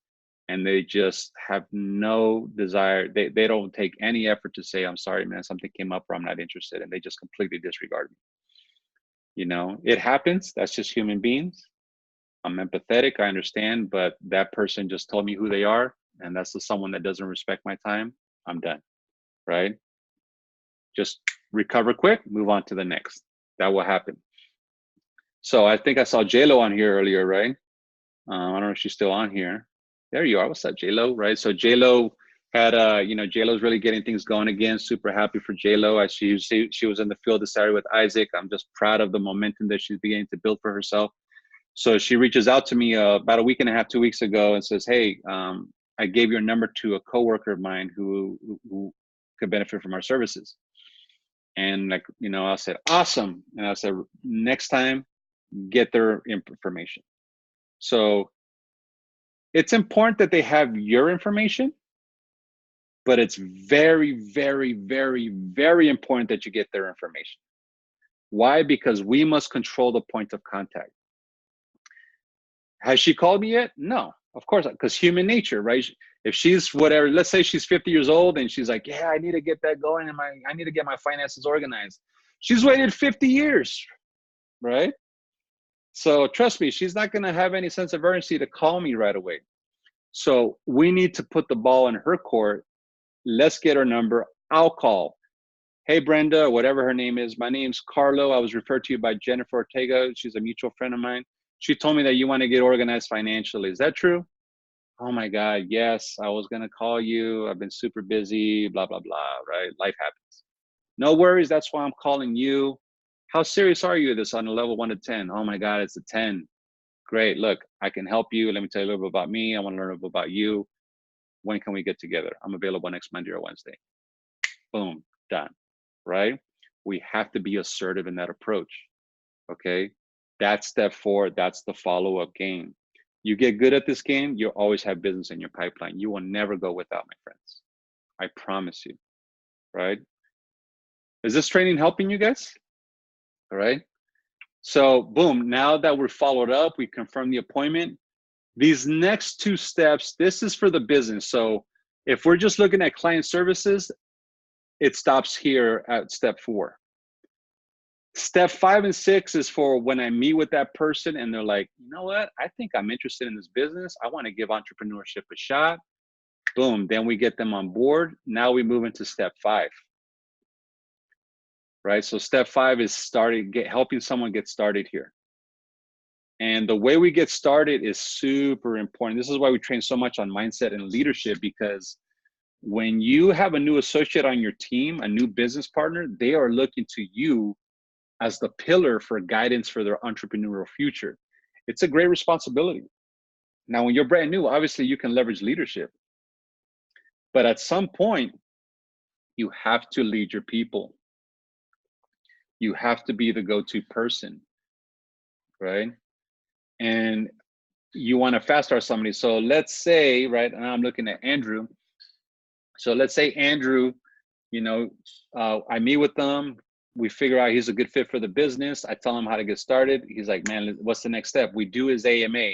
A: and they just have no desire. They don't take any effort to say, I'm sorry, man, something came up, or I'm not interested. And they just completely disregard me. It happens. That's just human beings. I'm empathetic. I understand, but that person just told me who they are. And that's the someone that doesn't respect my time. I'm done, right? Just recover quick, move on to the next. That will happen. So I think I saw JLo on here earlier, right? I don't know if she's still on here. There you are. What's up, JLo? Right. So JLo had, JLo's really getting things going again. Super happy for JLo. She was in the field this Saturday with Isaac. I'm just proud of the momentum that she's beginning to build for herself. So she reaches out to me about a week and a half, 2 weeks ago, and says, hey, I gave your number to a coworker of mine who could benefit from our services. And I said, awesome. And I said, next time, get their information. So it's important that they have your information, but it's very, very, very, very important that you get their information. Why? Because we must control the point of contact. Has she called me yet? No, of course not, because human nature, right? If she's whatever, let's say she's 50 years old and she's like, yeah, I need to get that going and I need to get my finances organized. She's waited 50 years, right? So trust me, she's not going to have any sense of urgency to call me right away. So we need to put the ball in her court. Let's get her number. I'll call. Hey, Brenda, whatever her name is. My name's Carlo. I was referred to you by Jennifer Ortega. She's a mutual friend of mine. She told me that you want to get organized financially. Is that true? Oh my God, yes. I was going to call you. I've been super busy, blah, blah, blah, right? Life happens. No worries. That's why I'm calling you. How serious are you at this on a level 1 to 10? Oh my God, it's a 10. Great. Look, I can help you. Let me tell you a little bit about me. I want to learn a little bit about you. When can we get together? I'm available next Monday or Wednesday. Boom, done, right? We have to be assertive in that approach, okay? That's step 4. That's the follow-up game. You get good at this game, you'll always have business in your pipeline. You will never go without, my friends. I promise you, right? Is this training helping you guys? All right. So boom, now that we're followed up, we confirm the appointment. These next 2 steps, this is for the business. So if we're just looking at client services, it stops here at step 4. Step 5 and 6 is for when I meet with that person and they're like, you know what? I think I'm interested in this business. I want to give entrepreneurship a shot. Boom. Then we get them on board. Now we move into step 5. right? So step 5 is helping someone get started here. And the way we get started is super important. This is why we train so much on mindset and leadership, because when you have a new associate on your team, a new business partner, they are looking to you as the pillar for guidance for their entrepreneurial future. It's a great responsibility. Now, when you're brand new, obviously you can leverage leadership, but at some point, you have to lead your people. You have to be the go-to person, right? And you want to fast start somebody. So let's say, right, and I'm looking at Andrew. So let's say Andrew, I meet with them. We figure out he's a good fit for the business. I tell him how to get started. He's like, man, what's the next step? We do his AMA.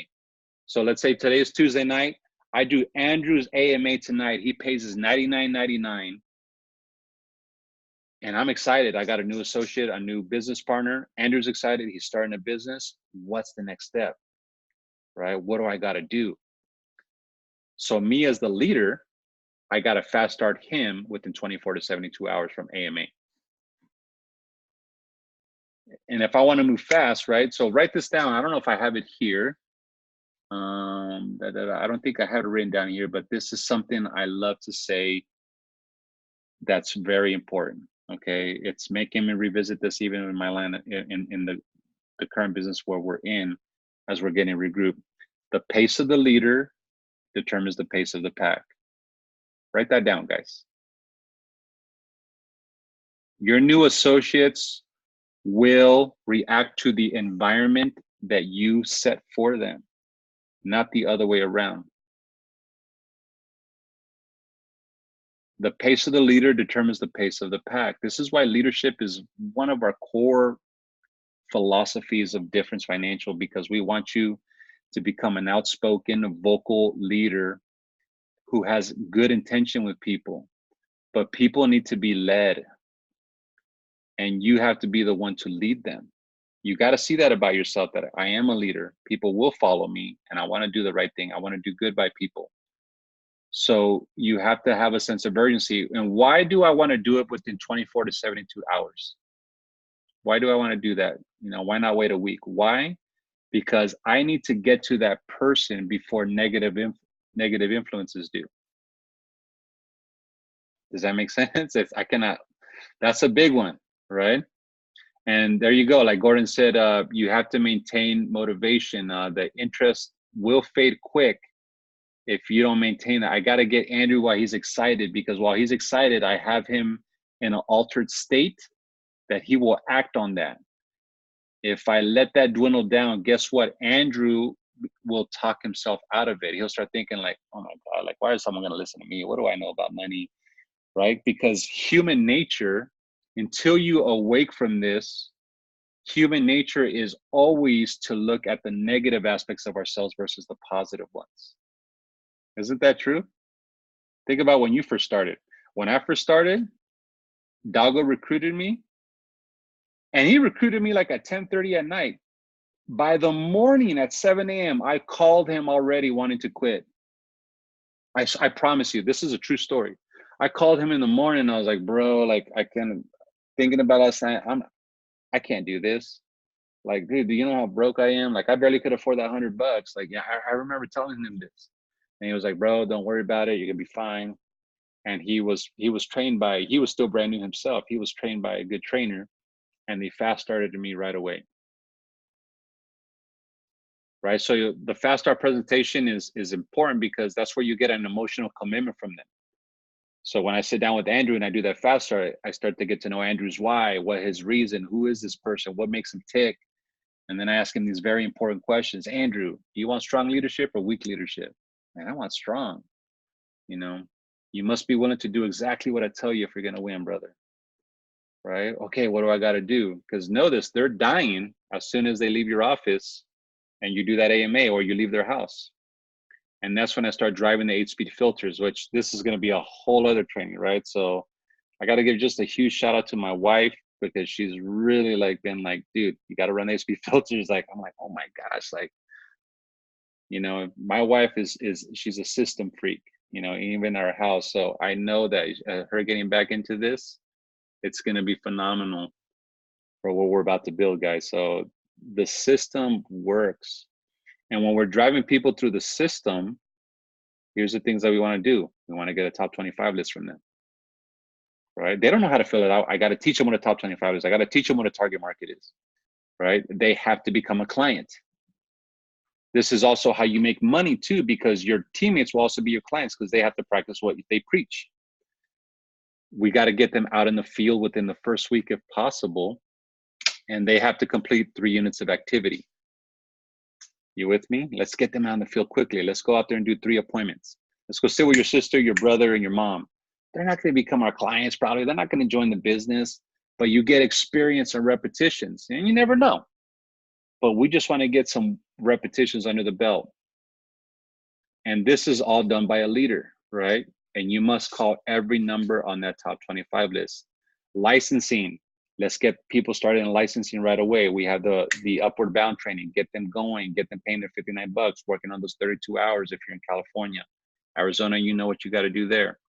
A: So let's say today is Tuesday night. I do Andrew's AMA tonight. He pays his $99.99. And I'm excited. I got a new associate, a new business partner. Andrew's excited. He's starting a business. What's the next step? Right? What do I got to do? So me as the leader, I got to fast start him within 24 to 72 hours from AMA. And if I want to move fast, right? So write this down. I don't know if I have it here. I don't think I have it written down here, but this is something I love to say that's very important. Okay. It's making me revisit this even in my line in the current business where we're in as we're getting regrouped. The pace of the leader determines the pace of the pack. Write that down, guys. Your new associates will react to the environment that you set for them, not the other way around. The pace of the leader determines the pace of the pack. This is why leadership is one of our core philosophies of Difference Financial, because we want you to become an outspoken, vocal leader who has good intention with people, but people need to be led, and you have to be the one to lead them. You got to see that about yourself, that I am a leader. People will follow me, and I want to do the right thing. I want to do good by people. So you have to have a sense of urgency. And why do I want to do it within 24 to 72 hours? Why do I want to do that? Why not wait a week? Why? Because I need to get to that person before negative influences do. Does that make sense? That's a big one, right? And there you go. Like Gordon said, you have to maintain motivation. The interest will fade quick if you don't maintain that. I got to get Andrew while he's excited, because while he's excited, I have him in an altered state that he will act on that. If I let that dwindle down, guess what? Andrew will talk himself out of it. He'll start thinking like, oh my God, like, why is someone going to listen to me? What do I know about money? Right? Because human nature, until you awake from this, human nature is always to look at the negative aspects of ourselves versus the positive ones. Isn't that true? Think about when you first started. When I first started, Dalgo recruited me, and he recruited me like at 10:30 at night. By the morning at 7 a.m., I called him already wanting to quit. I promise you, this is a true story. I called him in the morning, and I was like, bro, like, thinking about last night, I can't do this. Like, dude, do you know how broke I am? Like, I barely could afford that $100. Like, yeah, I remember telling him this. And he was like, bro, don't worry about it. You're gonna be fine. And he was still brand new himself. He was trained by a good trainer, and they fast started to me right away. Right. So the fast start presentation is important, because that's where you get an emotional commitment from them. So when I sit down with Andrew and I do that fast start, I start to get to know Andrew's why, what his reason, who is this person, what makes him tick. And then I ask him these very important questions. Andrew, do you want strong leadership or weak leadership? Man, I want strong. You must be willing to do exactly what I tell you if you're going to win, brother. Right? Okay, what do I got to do? Because notice they're dying as soon as they leave your office and you do that AMA, or you leave their house. And that's when I start driving the 8-speed filters, which this is going to be a whole other training, right? So I got to give just a huge shout out to my wife, because she's really been like, dude, you got to run 8-speed filters. Like, I'm like, oh my gosh, like, my wife she's a system freak, even our house. So I know that her getting back into this, it's going to be phenomenal. for what we're about to build, guys. So the system works. And when we're driving people through the system, here's the things that we want to do. We want to get a top 25 list from them, right? They don't know how to fill it out. I got to teach them what a top 25 is. I got to teach them what a target market is, right? They have to become a client. This is also how you make money too, because your teammates will also be your clients because they have to practice what they preach. We got to get them out in the field within the first week if possible, and they have to complete 3 units of activity. You with me? Let's get them out in the field quickly. Let's go out there and do 3 appointments. Let's go sit with your sister, your brother, and your mom. They're not going to become our clients probably. They're not going to join the business, but you get experience and repetitions, and you never know. But we just want to get some repetitions under the belt. And this is all done by a leader, right? And you must call every number on that top 25 list. Licensing. Let's get people started in licensing right away. We have the upward bound training. Get them going. Get them paying their $59, working on those 32 hours if you're in California. Arizona, you know what you got to do there.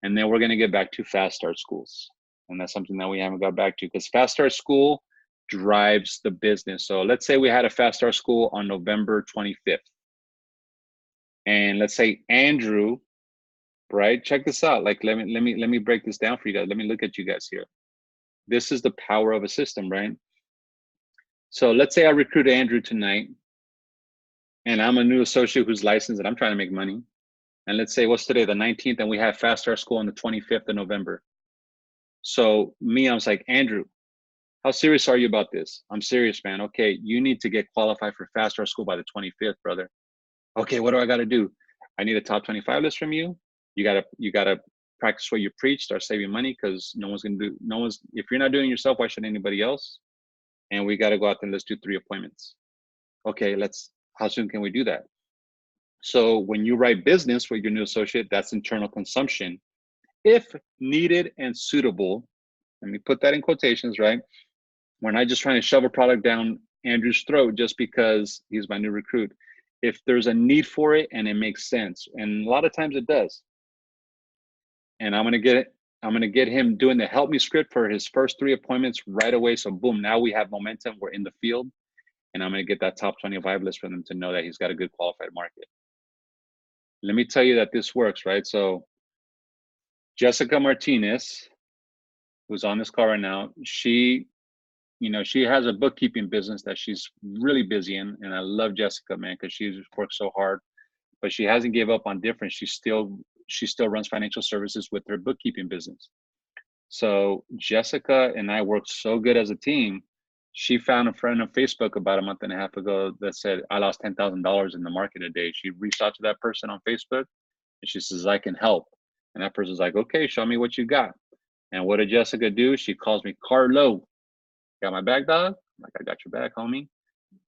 A: And then we're going to get back to fast start schools. And that's something that we haven't got back to, because fast start school drives the business. So let's say we had a fast start school on November 25th. And let's say Andrew, right? Check this out. Like, let me break this down for you guys. Let me look at you guys here. This is the power of a system, right? So let's say I recruit Andrew tonight, and I'm a new associate who's licensed and I'm trying to make money. And let's say, what's today, the 19th, and we have fast start school on the 25th of November. So I was like, Andrew, how serious are you about this? I'm serious, man. Okay, you need to get qualified for fast start school by the 25th, brother. Okay, what do I got to do? I need a top 25 list from you. You gotta practice what you preach. Start saving money, because if you're not doing it yourself, why should anybody else? And we got to go out there and let's do 3 appointments. Okay, how soon can we do that? So when you write business with your new associate, that's internal consumption. If needed and suitable, let me put that in quotations, right? We're not just trying to shove a product down Andrew's throat just because he's my new recruit. If there's a need for it and it makes sense, and a lot of times it does. And I'm gonna get him doing the help me script for his first 3 appointments right away. So boom, now we have momentum. We're in the field, and I'm gonna get that top 25 list for them to know that he's got a good qualified market. Let me tell you that this works, right? So Jessica Martinez, who's on this call right now, she has a bookkeeping business that she's really busy in. And I love Jessica, man, because she's worked so hard, but she hasn't gave up on difference. She still runs financial services with her bookkeeping business. So Jessica and I worked so good as a team. She found a friend on Facebook about a month and a half ago that said, I lost $10,000 in the market a day. She reached out to that person on Facebook and she says, I can help. And that person's like, okay, show me what you got. And what did Jessica do? She calls me, Carlo, got my back, dog? I'm like, I got your back, homie.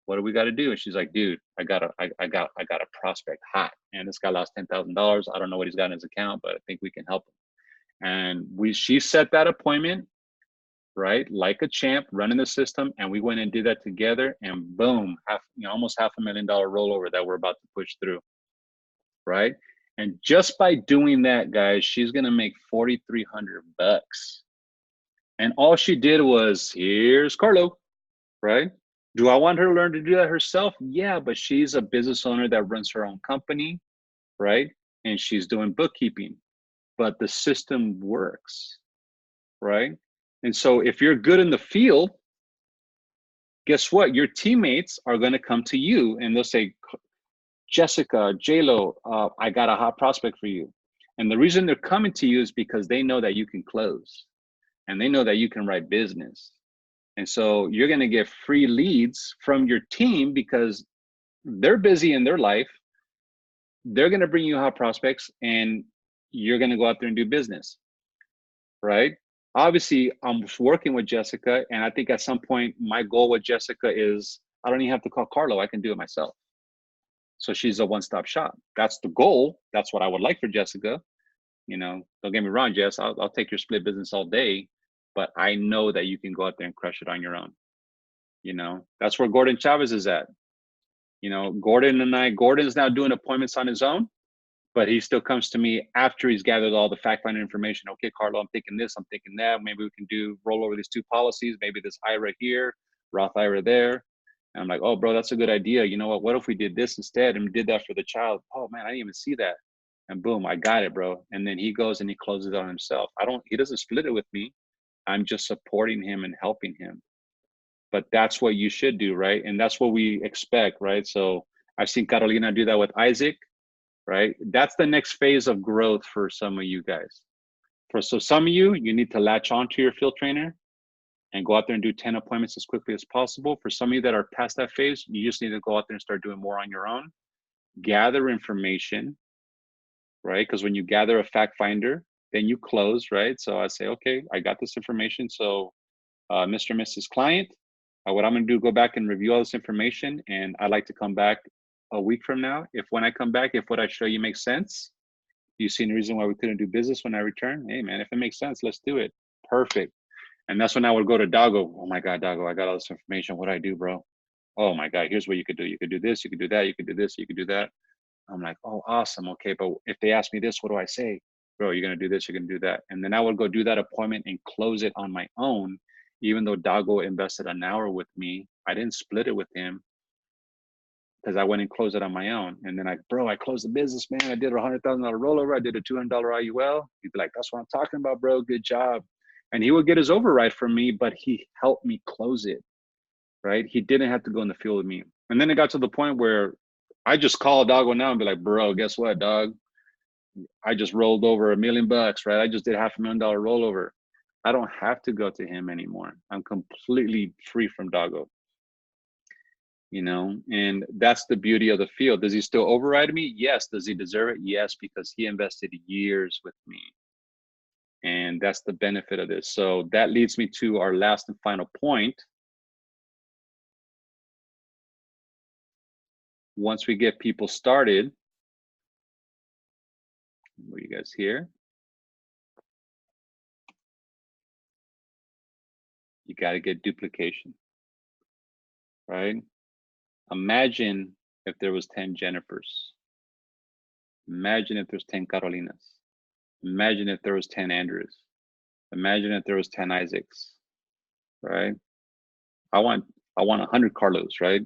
A: What do we got to do? And she's like, dude, I got a prospect hot, and this guy lost $10,000. I don't know what he's got in his account, but I think we can help him. And she set that appointment, right, like a champ, running the system, and we went and did that together, and boom, almost $500,000 rollover that we're about to push through, right? And just by doing that, guys, she's gonna make $4,300. And all she did was, here's Carlo, right? Do I want her to learn to do that herself? Yeah, but she's a business owner that runs her own company, right? And she's doing bookkeeping, but the system works, right? And so if you're good in the field, guess what? Your teammates are going to come to you and they'll say, Jessica, J-Lo, I got a hot prospect for you. And the reason they're coming to you is because they know that you can close and they know that you can write business. And so you're going to get free leads from your team because they're busy in their life. They're going to bring you hot prospects and you're going to go out there and do business, right? Obviously, I'm working with Jessica, and I think at some point, my goal with Jessica is I don't even have to call Carlo. I can do it myself. So she's a one-stop shop. That's the goal. That's what I would like for Jessica. Don't get me wrong, Jess, I'll take your split business all day, but I know that you can go out there and crush it on your own. That's where Gordon Chavez is at. Gordon's now doing appointments on his own, but he still comes to me after he's gathered all the fact finding information. Okay, Carlo, I'm thinking this, I'm thinking that. Maybe we can roll over these two policies. Maybe this IRA here, Roth IRA there. And I'm like, oh, bro, that's a good idea. You know what? What if we did this instead and did that for the child? Oh man, I didn't even see that. And boom, I got it, bro. And then he goes and he closes it on himself. He doesn't split it with me. I'm just supporting him and helping him. But that's what you should do, right? And that's what we expect, right? So I've seen Carolina do that with Isaac, right? That's the next phase of growth for some of you guys. So some of you need to latch on to your field trainer and go out there and do 10 appointments as quickly as possible. For some of you that are past that phase, you just need to go out there and start doing more on your own. Gather information, right? Because when you gather a fact finder, then you close, right? So I say, okay, I got this information. So Mr. and Mrs. Client, what I'm gonna do, go back and review all this information, and I'd like to come back a week from now. When I come back, if what I show you makes sense, you see any reason why we couldn't do business when I return? Hey man, if it makes sense, let's do it. Perfect. And that's when I would go to Dago. Oh my God, Dago, I got all this information. What do I do, bro? Oh my God, here's what you could do. You could do this, you could do that, you could do this, you could do that. I'm like, oh, awesome. Okay, but if they ask me this, what do I say? Bro, you're gonna do this, you're gonna do that. And then I would go do that appointment and close it on my own. Even though Dago invested an hour with me, I didn't split it with him because I went and closed it on my own. And then I closed the business, man. I did a $100,000 rollover. I did a $200 IUL. He'd be like, that's what I'm talking about, bro. Good job. And he would get his override from me, but he helped me close it, right? He didn't have to go in the field with me. And then it got to the point where I just call Dago now and be like, bro, guess what, dog? I just rolled over $1 million, right? I just did $500,000 rollover. I don't have to go to him anymore. I'm completely free from Dago. And that's the beauty of the field. Does he still override me? Yes. Does he deserve it? Yes, because he invested years with me. And that's the benefit of this. So that leads me to our last and final point. Once we get people started, what you guys hear? You got to get duplication, right? Imagine if there was 10 Jennifers. Imagine if there's 10 Carolinas. Imagine if there was 10 Andrews. Imagine if there was 10 Isaacs, right? I want 100 Carlos, right?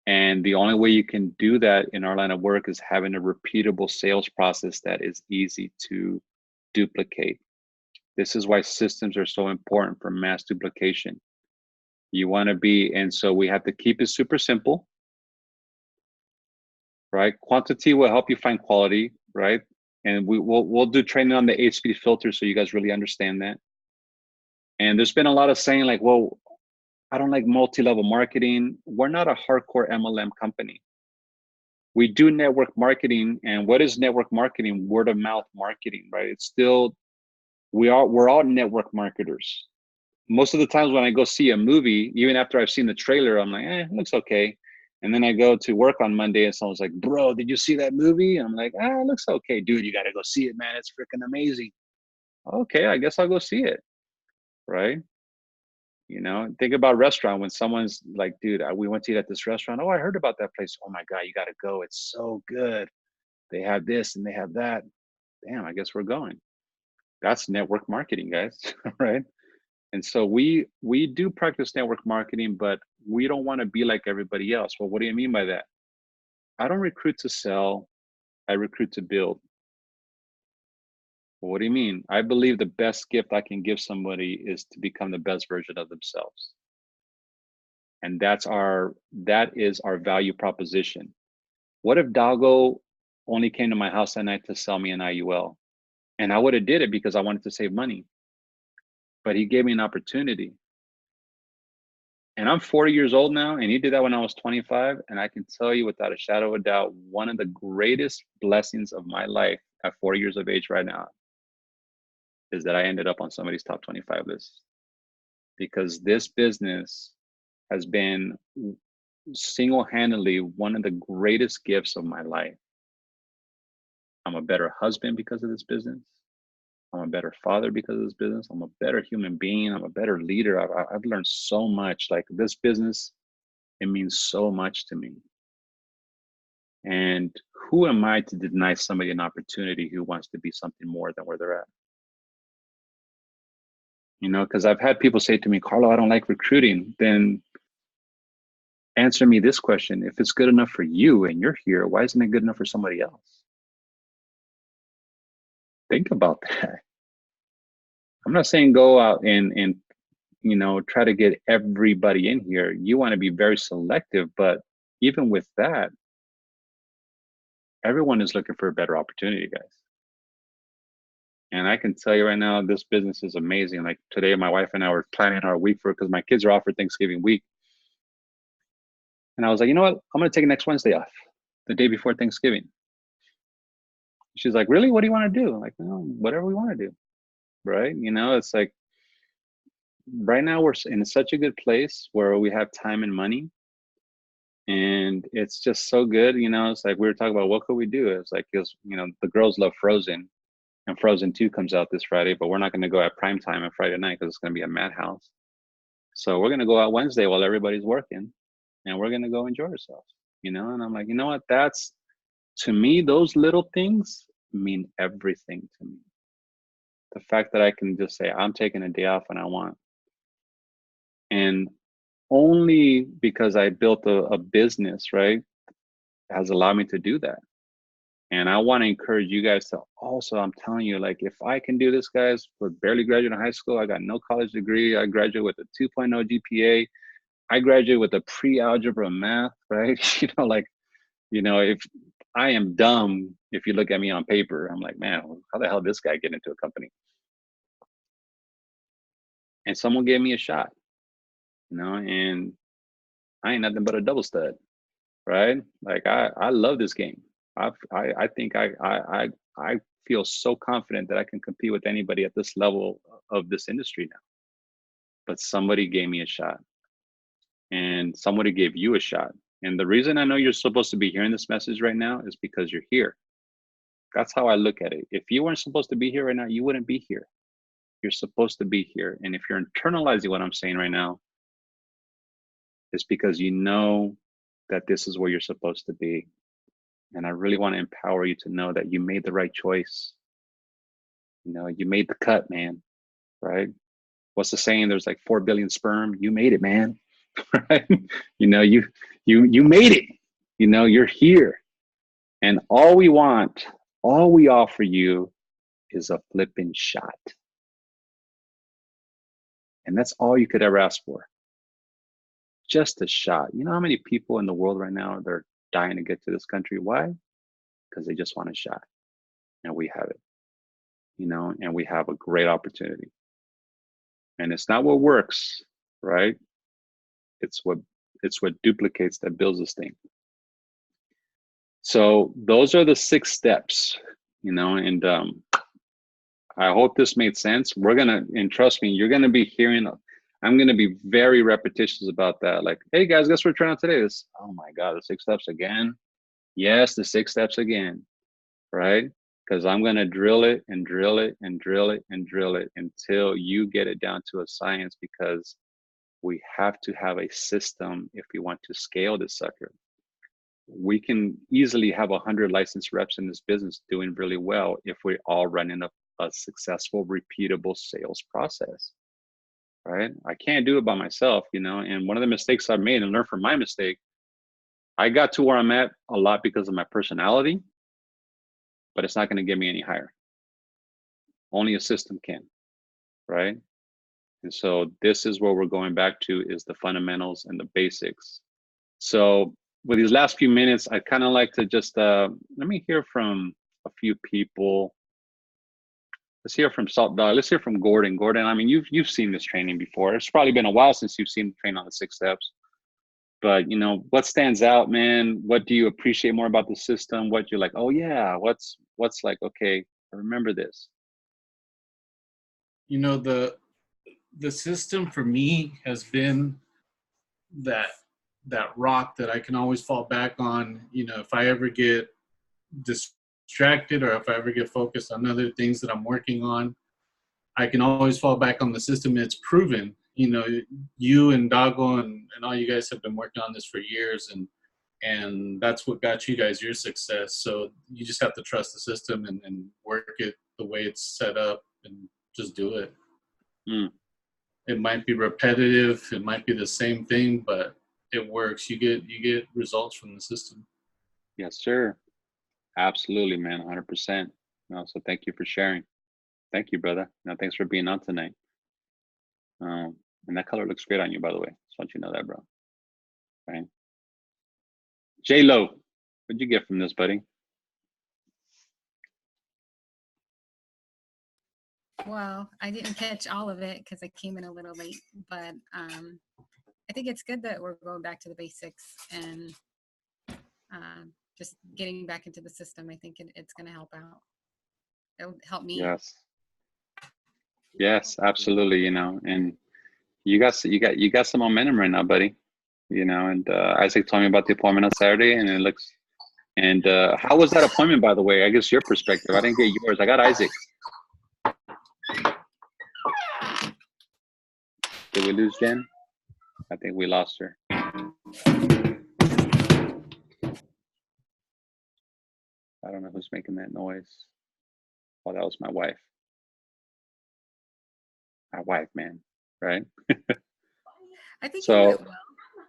A: And the only way you can do that in our line of work is having a repeatable sales process that is easy to duplicate. This is why systems are so important for mass duplication. You want to be, and so we have to keep it super simple, right? Quantity will help you find quality, right? And we'll do training on the 8-speed filter so you guys really understand that. And there's been a lot of saying like, well, I don't like multi-level marketing. We're not a hardcore MLM company. We do network marketing. And what is network marketing? Word of mouth marketing, right? It's still, we're all network marketers. Most of the times when I go see a movie, even after I've seen the trailer, I'm like, it looks okay. And then I go to work on Monday and someone's like, bro, did you see that movie? And I'm like, it looks okay. Dude, you got to go see it, man. It's freaking amazing. Okay, I guess I'll go see it, right? Think about restaurant when someone's like, dude, we went to eat at this restaurant. Oh, I heard about that place. Oh my God, you got to go. It's so good. They have this and they have that. Damn, I guess we're going. That's network marketing, guys, right? And so we do practice network marketing, but we don't want to be like everybody else. Well, what do you mean by that? I don't recruit to sell. I recruit to build. Well, what do you mean? I believe the best gift I can give somebody is to become the best version of themselves. And that is our value proposition. What if Dago only came to my house at night to sell me an IUL? And I would have did it because I wanted to save money. But he gave me an opportunity. And I'm 40 years old now, and he did that when I was 25. And I can tell you without a shadow of a doubt, one of the greatest blessings of my life at 40 years of age right now is that I ended up on somebody's top 25 list. Because this business has been single-handedly one of the greatest gifts of my life. I'm a better husband because of this business. I'm a better father because of this business. I'm a better human being. I'm a better leader. I've learned so much. Like this business, it means so much to me. And who am I to deny somebody an opportunity who wants to be something more than where they're at? You know, because I've had people say to me, Carlo, I don't like recruiting. Then answer me this question. If it's good enough for you and you're here, why isn't it good enough for somebody else? Think about that. I'm not saying go out and you know, try to get everybody in here. You want to be very selective, but even with that, everyone is looking for a better opportunity, guys. And I can tell you right now, this business is amazing. Like today, my wife and I were planning our week for, because my kids are off for Thanksgiving week. And I was like, you know what? I'm going to take next Wednesday off, the day before Thanksgiving. She's like, really? What do you want to do? I'm like, no, whatever we want to do. Right? You know, it's like right now we're in such a good place where we have time and money. And it's just so good. You know, it's like we were talking about what could we do? It's like, you know, the girls love Frozen. And Frozen 2 comes out this Friday, but we're not going to go at prime time on Friday night because it's going to be a madhouse. So we're going to go out Wednesday while everybody's working, and we're going to go enjoy ourselves, you know? And I'm like, you know what? That's, to me, those little things mean everything to me. The fact that I can just say, I'm taking a day off when I want. And only because I built a business, right, has allowed me to do that. And I want to encourage you guys to also, I'm telling you, like, if I can do this, guys, with barely graduating high school, I got no college degree. I graduated with a 2.0 GPA. I graduated with a pre-algebra math, right? You know, like, you know, if I am dumb, if you look at me on paper, I'm like, man, how the hell did this guy get into a company? And someone gave me a shot, you know, and I ain't nothing but a double stud, right? Like, I love this game. I think I feel so confident that I can compete with anybody at this level of this industry now. But somebody gave me a shot, and somebody gave you a shot. And the reason I know you're supposed to be hearing this message right now is because you're here. That's how I look at it. If you weren't supposed to be here right now, you wouldn't be here. You're supposed to be here. And if you're internalizing what I'm saying right now, it's because you know that this is where you're supposed to be. And I really want to empower you to know that you made the right choice. You know, you made the cut, man, right? What's the saying? There's like 4 billion sperm. You made it, man. Right? You know, you made it. You know, you're here. And all we want, all we offer you is a flipping shot. And that's all you could ever ask for. Just a shot. You know how many people in the world right now, they're dying to get to this country? Why? Because they just want a shot. And we have it, you know, and we have a great opportunity. And it's not what works, right? It's what duplicates that builds this thing. So those are the 6 steps, you know, and I hope this made sense. We're gonna, and trust me, you're gonna be hearing, I'm gonna be very repetitious about that. Like, hey guys, guess what we're trying out today? This, oh my God, the 6 steps again. Yes, the 6 steps again, right? Because I'm gonna drill it and drill it and drill it and drill it until you get it down to a science, because we have to have a system if we want to scale this sucker. We can easily have 100 licensed reps in this business doing really well if we all running a successful, repeatable sales process, right? I can't do it by myself, you know, and one of the mistakes I've made, and learned from my mistake, I got to where I'm at a lot because of my personality, but it's not going to get me any higher. Only a system can, right? And so this is where we're going back to, is the fundamentals and the basics. So with these last few minutes, I'd kind of like to just, let me hear from a few people. Let's hear from Salt Dog. Let's hear from Gordon. Gordon, I mean, you've seen this training before. It's probably been a while since you've seen the training on the 6 steps. But, you know, what stands out, man? What do you appreciate more about the system? What you're like, oh yeah, what's like, okay, I remember this.
C: You know, the system for me has been that rock that I can always fall back on. You know, if I ever get distracted or if I ever get focused on other things that I'm working on, I can always fall back on the system. It's proven. You know, you and Dago and all you guys have been working on this for years, and and that's what got you guys your success. So you just have to trust the system and work it the way it's set up and just do it. It might be repetitive, it might be the same thing, but it works. You get results from the system.
A: Yes, sir. Absolutely, man. 100%. No, so thank you for sharing. Thank you, brother. No, thanks for being on tonight. And that color looks great on you, by the way. Just want you to know that, bro. Right. J-Lo, what'd you get from this, buddy?
D: Well, I didn't catch all of it because I came in a little late, but I think it's good that we're going back to the basics and just getting back into the system. I think it's going to help out. It'll help me.
A: Yes. Yes, absolutely. You know, and you got some momentum right now, buddy. You know, and Isaac told me about the appointment on Saturday, and it looks. And how was that appointment, by the way? I guess your perspective. I didn't get yours. I got Isaac. Did we lose Jen? I think we lost her. I don't know who's making that noise. Oh, that was my wife. My wife, man. Right?
D: I think
A: so.
D: It went well.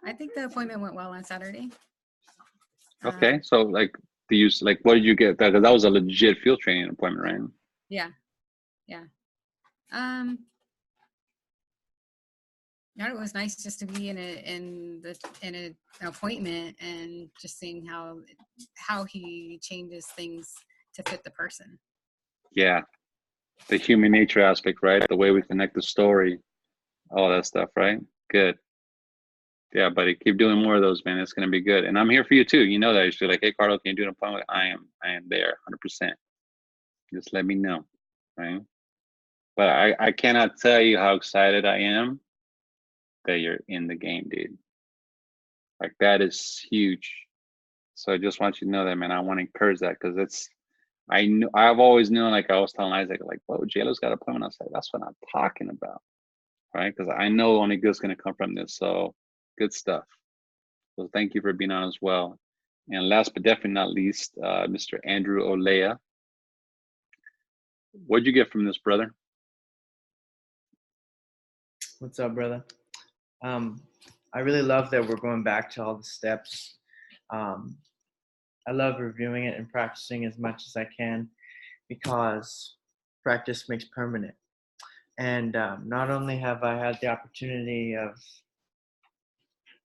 D: I think the appointment went well on Saturday.
A: Okay, so like, what did you get? That was a legit field training appointment, right?
D: Yeah. It was nice just to be in an appointment and just seeing how he changes things to fit the person.
A: Yeah, the human nature aspect, right? The way we connect the story, all that stuff, right? Good. Yeah, buddy, keep doing more of those, man. It's gonna be good, and I'm here for you too. You know that. You're like, hey, Carlo, can you do an appointment? I am there, 100%. Just let me know, right? But I cannot tell you how excited I am that you're in the game, dude. Like, that is huge. So I just want you to know that, man. I want to encourage that because I've always known, like I was telling Isaac, like, whoa, JLo's got an appointment. I was like, that's what I'm talking about, right? Because I know only good's going to come from this. So good stuff. So thank you for being on as well. And last but definitely not least, Mr. Andrew Olea. What'd you get from this, brother?
E: What's up, brother? I really love that we're going back to all the steps. I love reviewing it and practicing as much as I can because practice makes permanent. And not only have I had the opportunity of,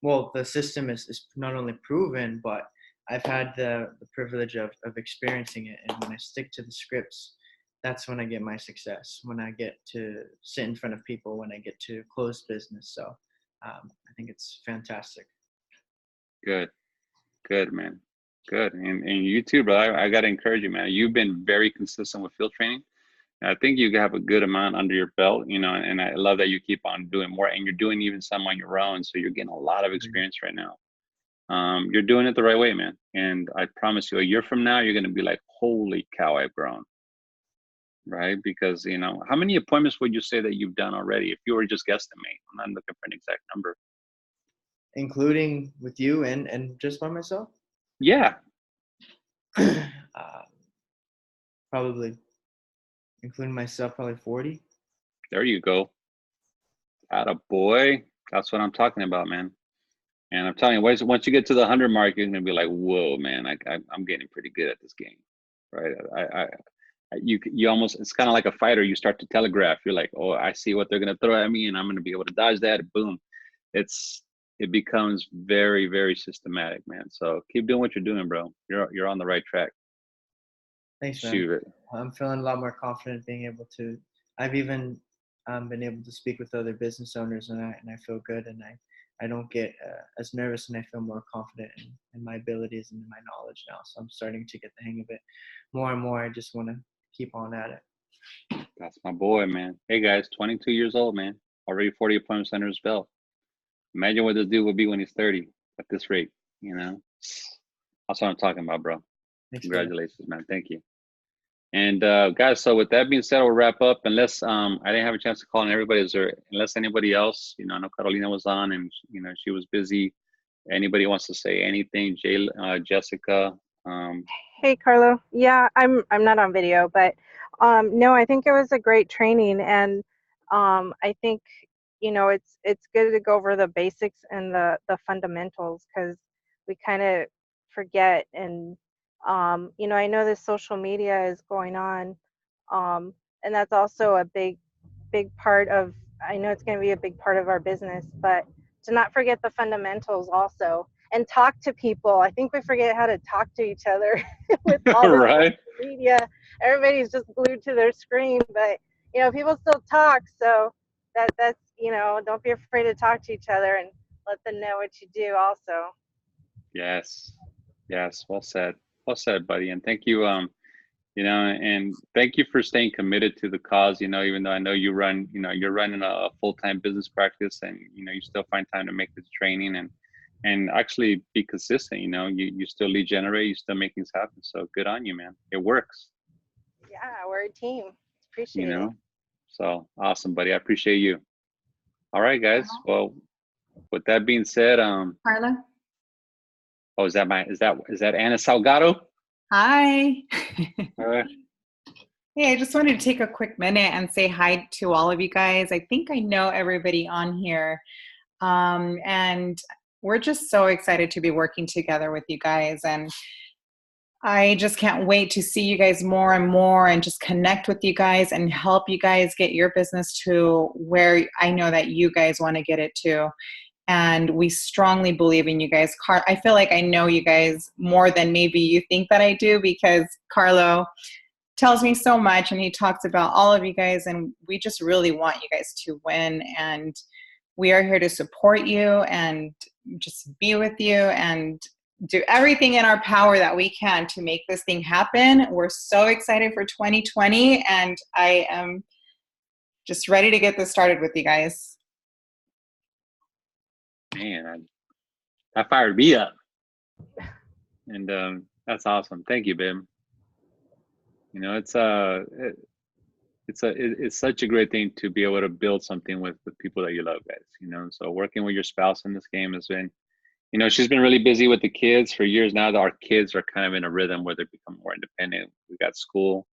E: well, the system is not only proven, but I've had the privilege of experiencing it. And when I stick to the scripts, that's when I get my success, when I get to sit in front of people, when I get to close business. So I think it's fantastic. Good,
A: man. Good. And you too, bro. I got to encourage you, man. You've been very consistent with field training. And I think you have a good amount under your belt, you know, and I love that you keep on doing more, and you're doing even some on your own. So you're getting a lot of experience right now. You're doing it the right way, man. And I promise you, a year from now, you're going to be like, holy cow, I've grown. Right? Because, you know, how many appointments would you say that you've done already? If you were just guesstimate, I'm not looking for an exact number.
E: Including with you and just by myself?
A: Yeah.
E: Probably, including myself, probably 40.
A: There you go. Atta boy. That's what I'm talking about, man. And I'm telling you, once you get to the 100 mark, you're gonna be like, whoa, man, I'm getting pretty good at this game, right? You almost, it's kind of like a fighter. You start to telegraph. You're like, oh, I see what they're gonna throw at me, and I'm gonna be able to dodge that. Boom. It becomes very, very systematic, man. So keep doing what you're doing, bro. You're on the right track.
E: Thanks, man.
A: Shoot.
E: I'm feeling a lot more confident being able to. I've even been able to speak with other business owners, and I feel good, and I don't get as nervous, and I feel more confident in my abilities and in my knowledge now. So I'm starting to get the hang of it more and more. I just want to keep on at it.
A: That's my boy, man. Hey guys, 22 years old, man. Already 40 appointments under his belt. Imagine what this dude will be when he's 30 at this rate, you know? That's what I'm talking about, bro.
E: Thanks,
A: congratulations, man. Thank you. And guys, so with that being said, we'll wrap up. Unless I didn't have a chance to call on everybody, unless anybody else, you know, I know Carolina was on and, you know, she was busy Anybody wants to say anything? Jessica.
F: Hey, Carlo. Yeah, I'm not on video, but no, I think it was a great training, and I think it's good to go over the basics and the fundamentals because we kind of forget. And I know this social media is going on, and that's also a big part of. I know it's going to be a big part of our business, but to not forget the fundamentals also, and talk to people. I think we forget how to talk to each other with all this
A: Right.
F: social media. Everybody's just glued to their screen, but people still talk. So that's don't be afraid to talk to each other and let them know what you do also.
A: Yes. Yes. Well said. Well said, buddy. And thank you. And thank you for staying committed to the cause. Even though I know you're running a full-time business practice, and you still find time to make this training and actually be consistent. You still lead generate, you still make things happen. So good on you, man. It works.
F: Yeah, we're a team. Appreciate it.
A: So awesome, buddy. I appreciate you. All right, guys. Well, with that being said,
G: Carla.
A: Oh, is that Anna Salgado?
G: Hi.
A: All right.
G: Hey, I just wanted to take a quick minute and say hi to all of you guys. I think I know everybody on here. And we're just so excited to be working together with you guys. And I just can't wait to see you guys more and more and just connect with you guys and help you guys get your business to where I know that you guys want to get it to. And we strongly believe in you guys. I feel like I know you guys more than maybe you think that I do, because Carlo tells me so much and he talks about all of you guys, and we just really want you guys to win. And we are here to support you and just be with you and do everything in our power that we can to make this thing happen. We're so excited for 2020, and I am just ready to get this started with you guys.
A: Man, that fired me up. And that's awesome. Thank you, babe. It's such a great thing to be able to build something with people that you love, guys. So working with your spouse in this game has been, she's been really busy with the kids for years now. Our kids are kind of in a rhythm where they become more independent. We got school,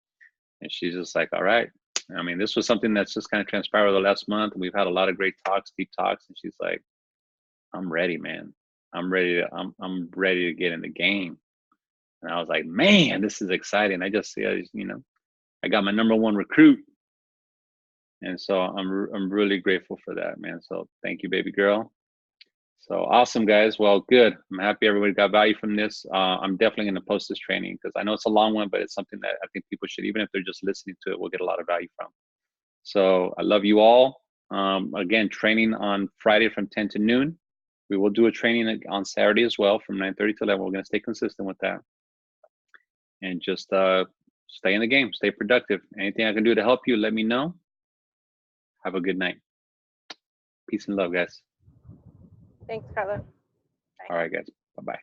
A: and she's just like, all right. I mean, this was something that's just kind of transpired over the last month, and we've had a lot of great talks, deep talks, and she's like, I'm ready, man. I'm ready to get in the game. And I was like, man, this is exciting. I got my #1 recruit. And so I'm really grateful for that, man. So thank you, baby girl. So awesome, guys. Well, good. I'm happy everybody got value from this. I'm definitely going to post this training because I know it's a long one, but it's something that I think people should, even if they're just listening to it, will get a lot of value from. So I love you all. Again, training on Friday from 10 to noon. We will do a training on Saturday as well from 9:30 to 11. We're going to stay consistent with that. And just stay in the game, stay productive. Anything I can do to help you, let me know. Have a good night. Peace and love, guys.
F: Thanks, Carla. Bye.
A: All right, guys. Bye-bye.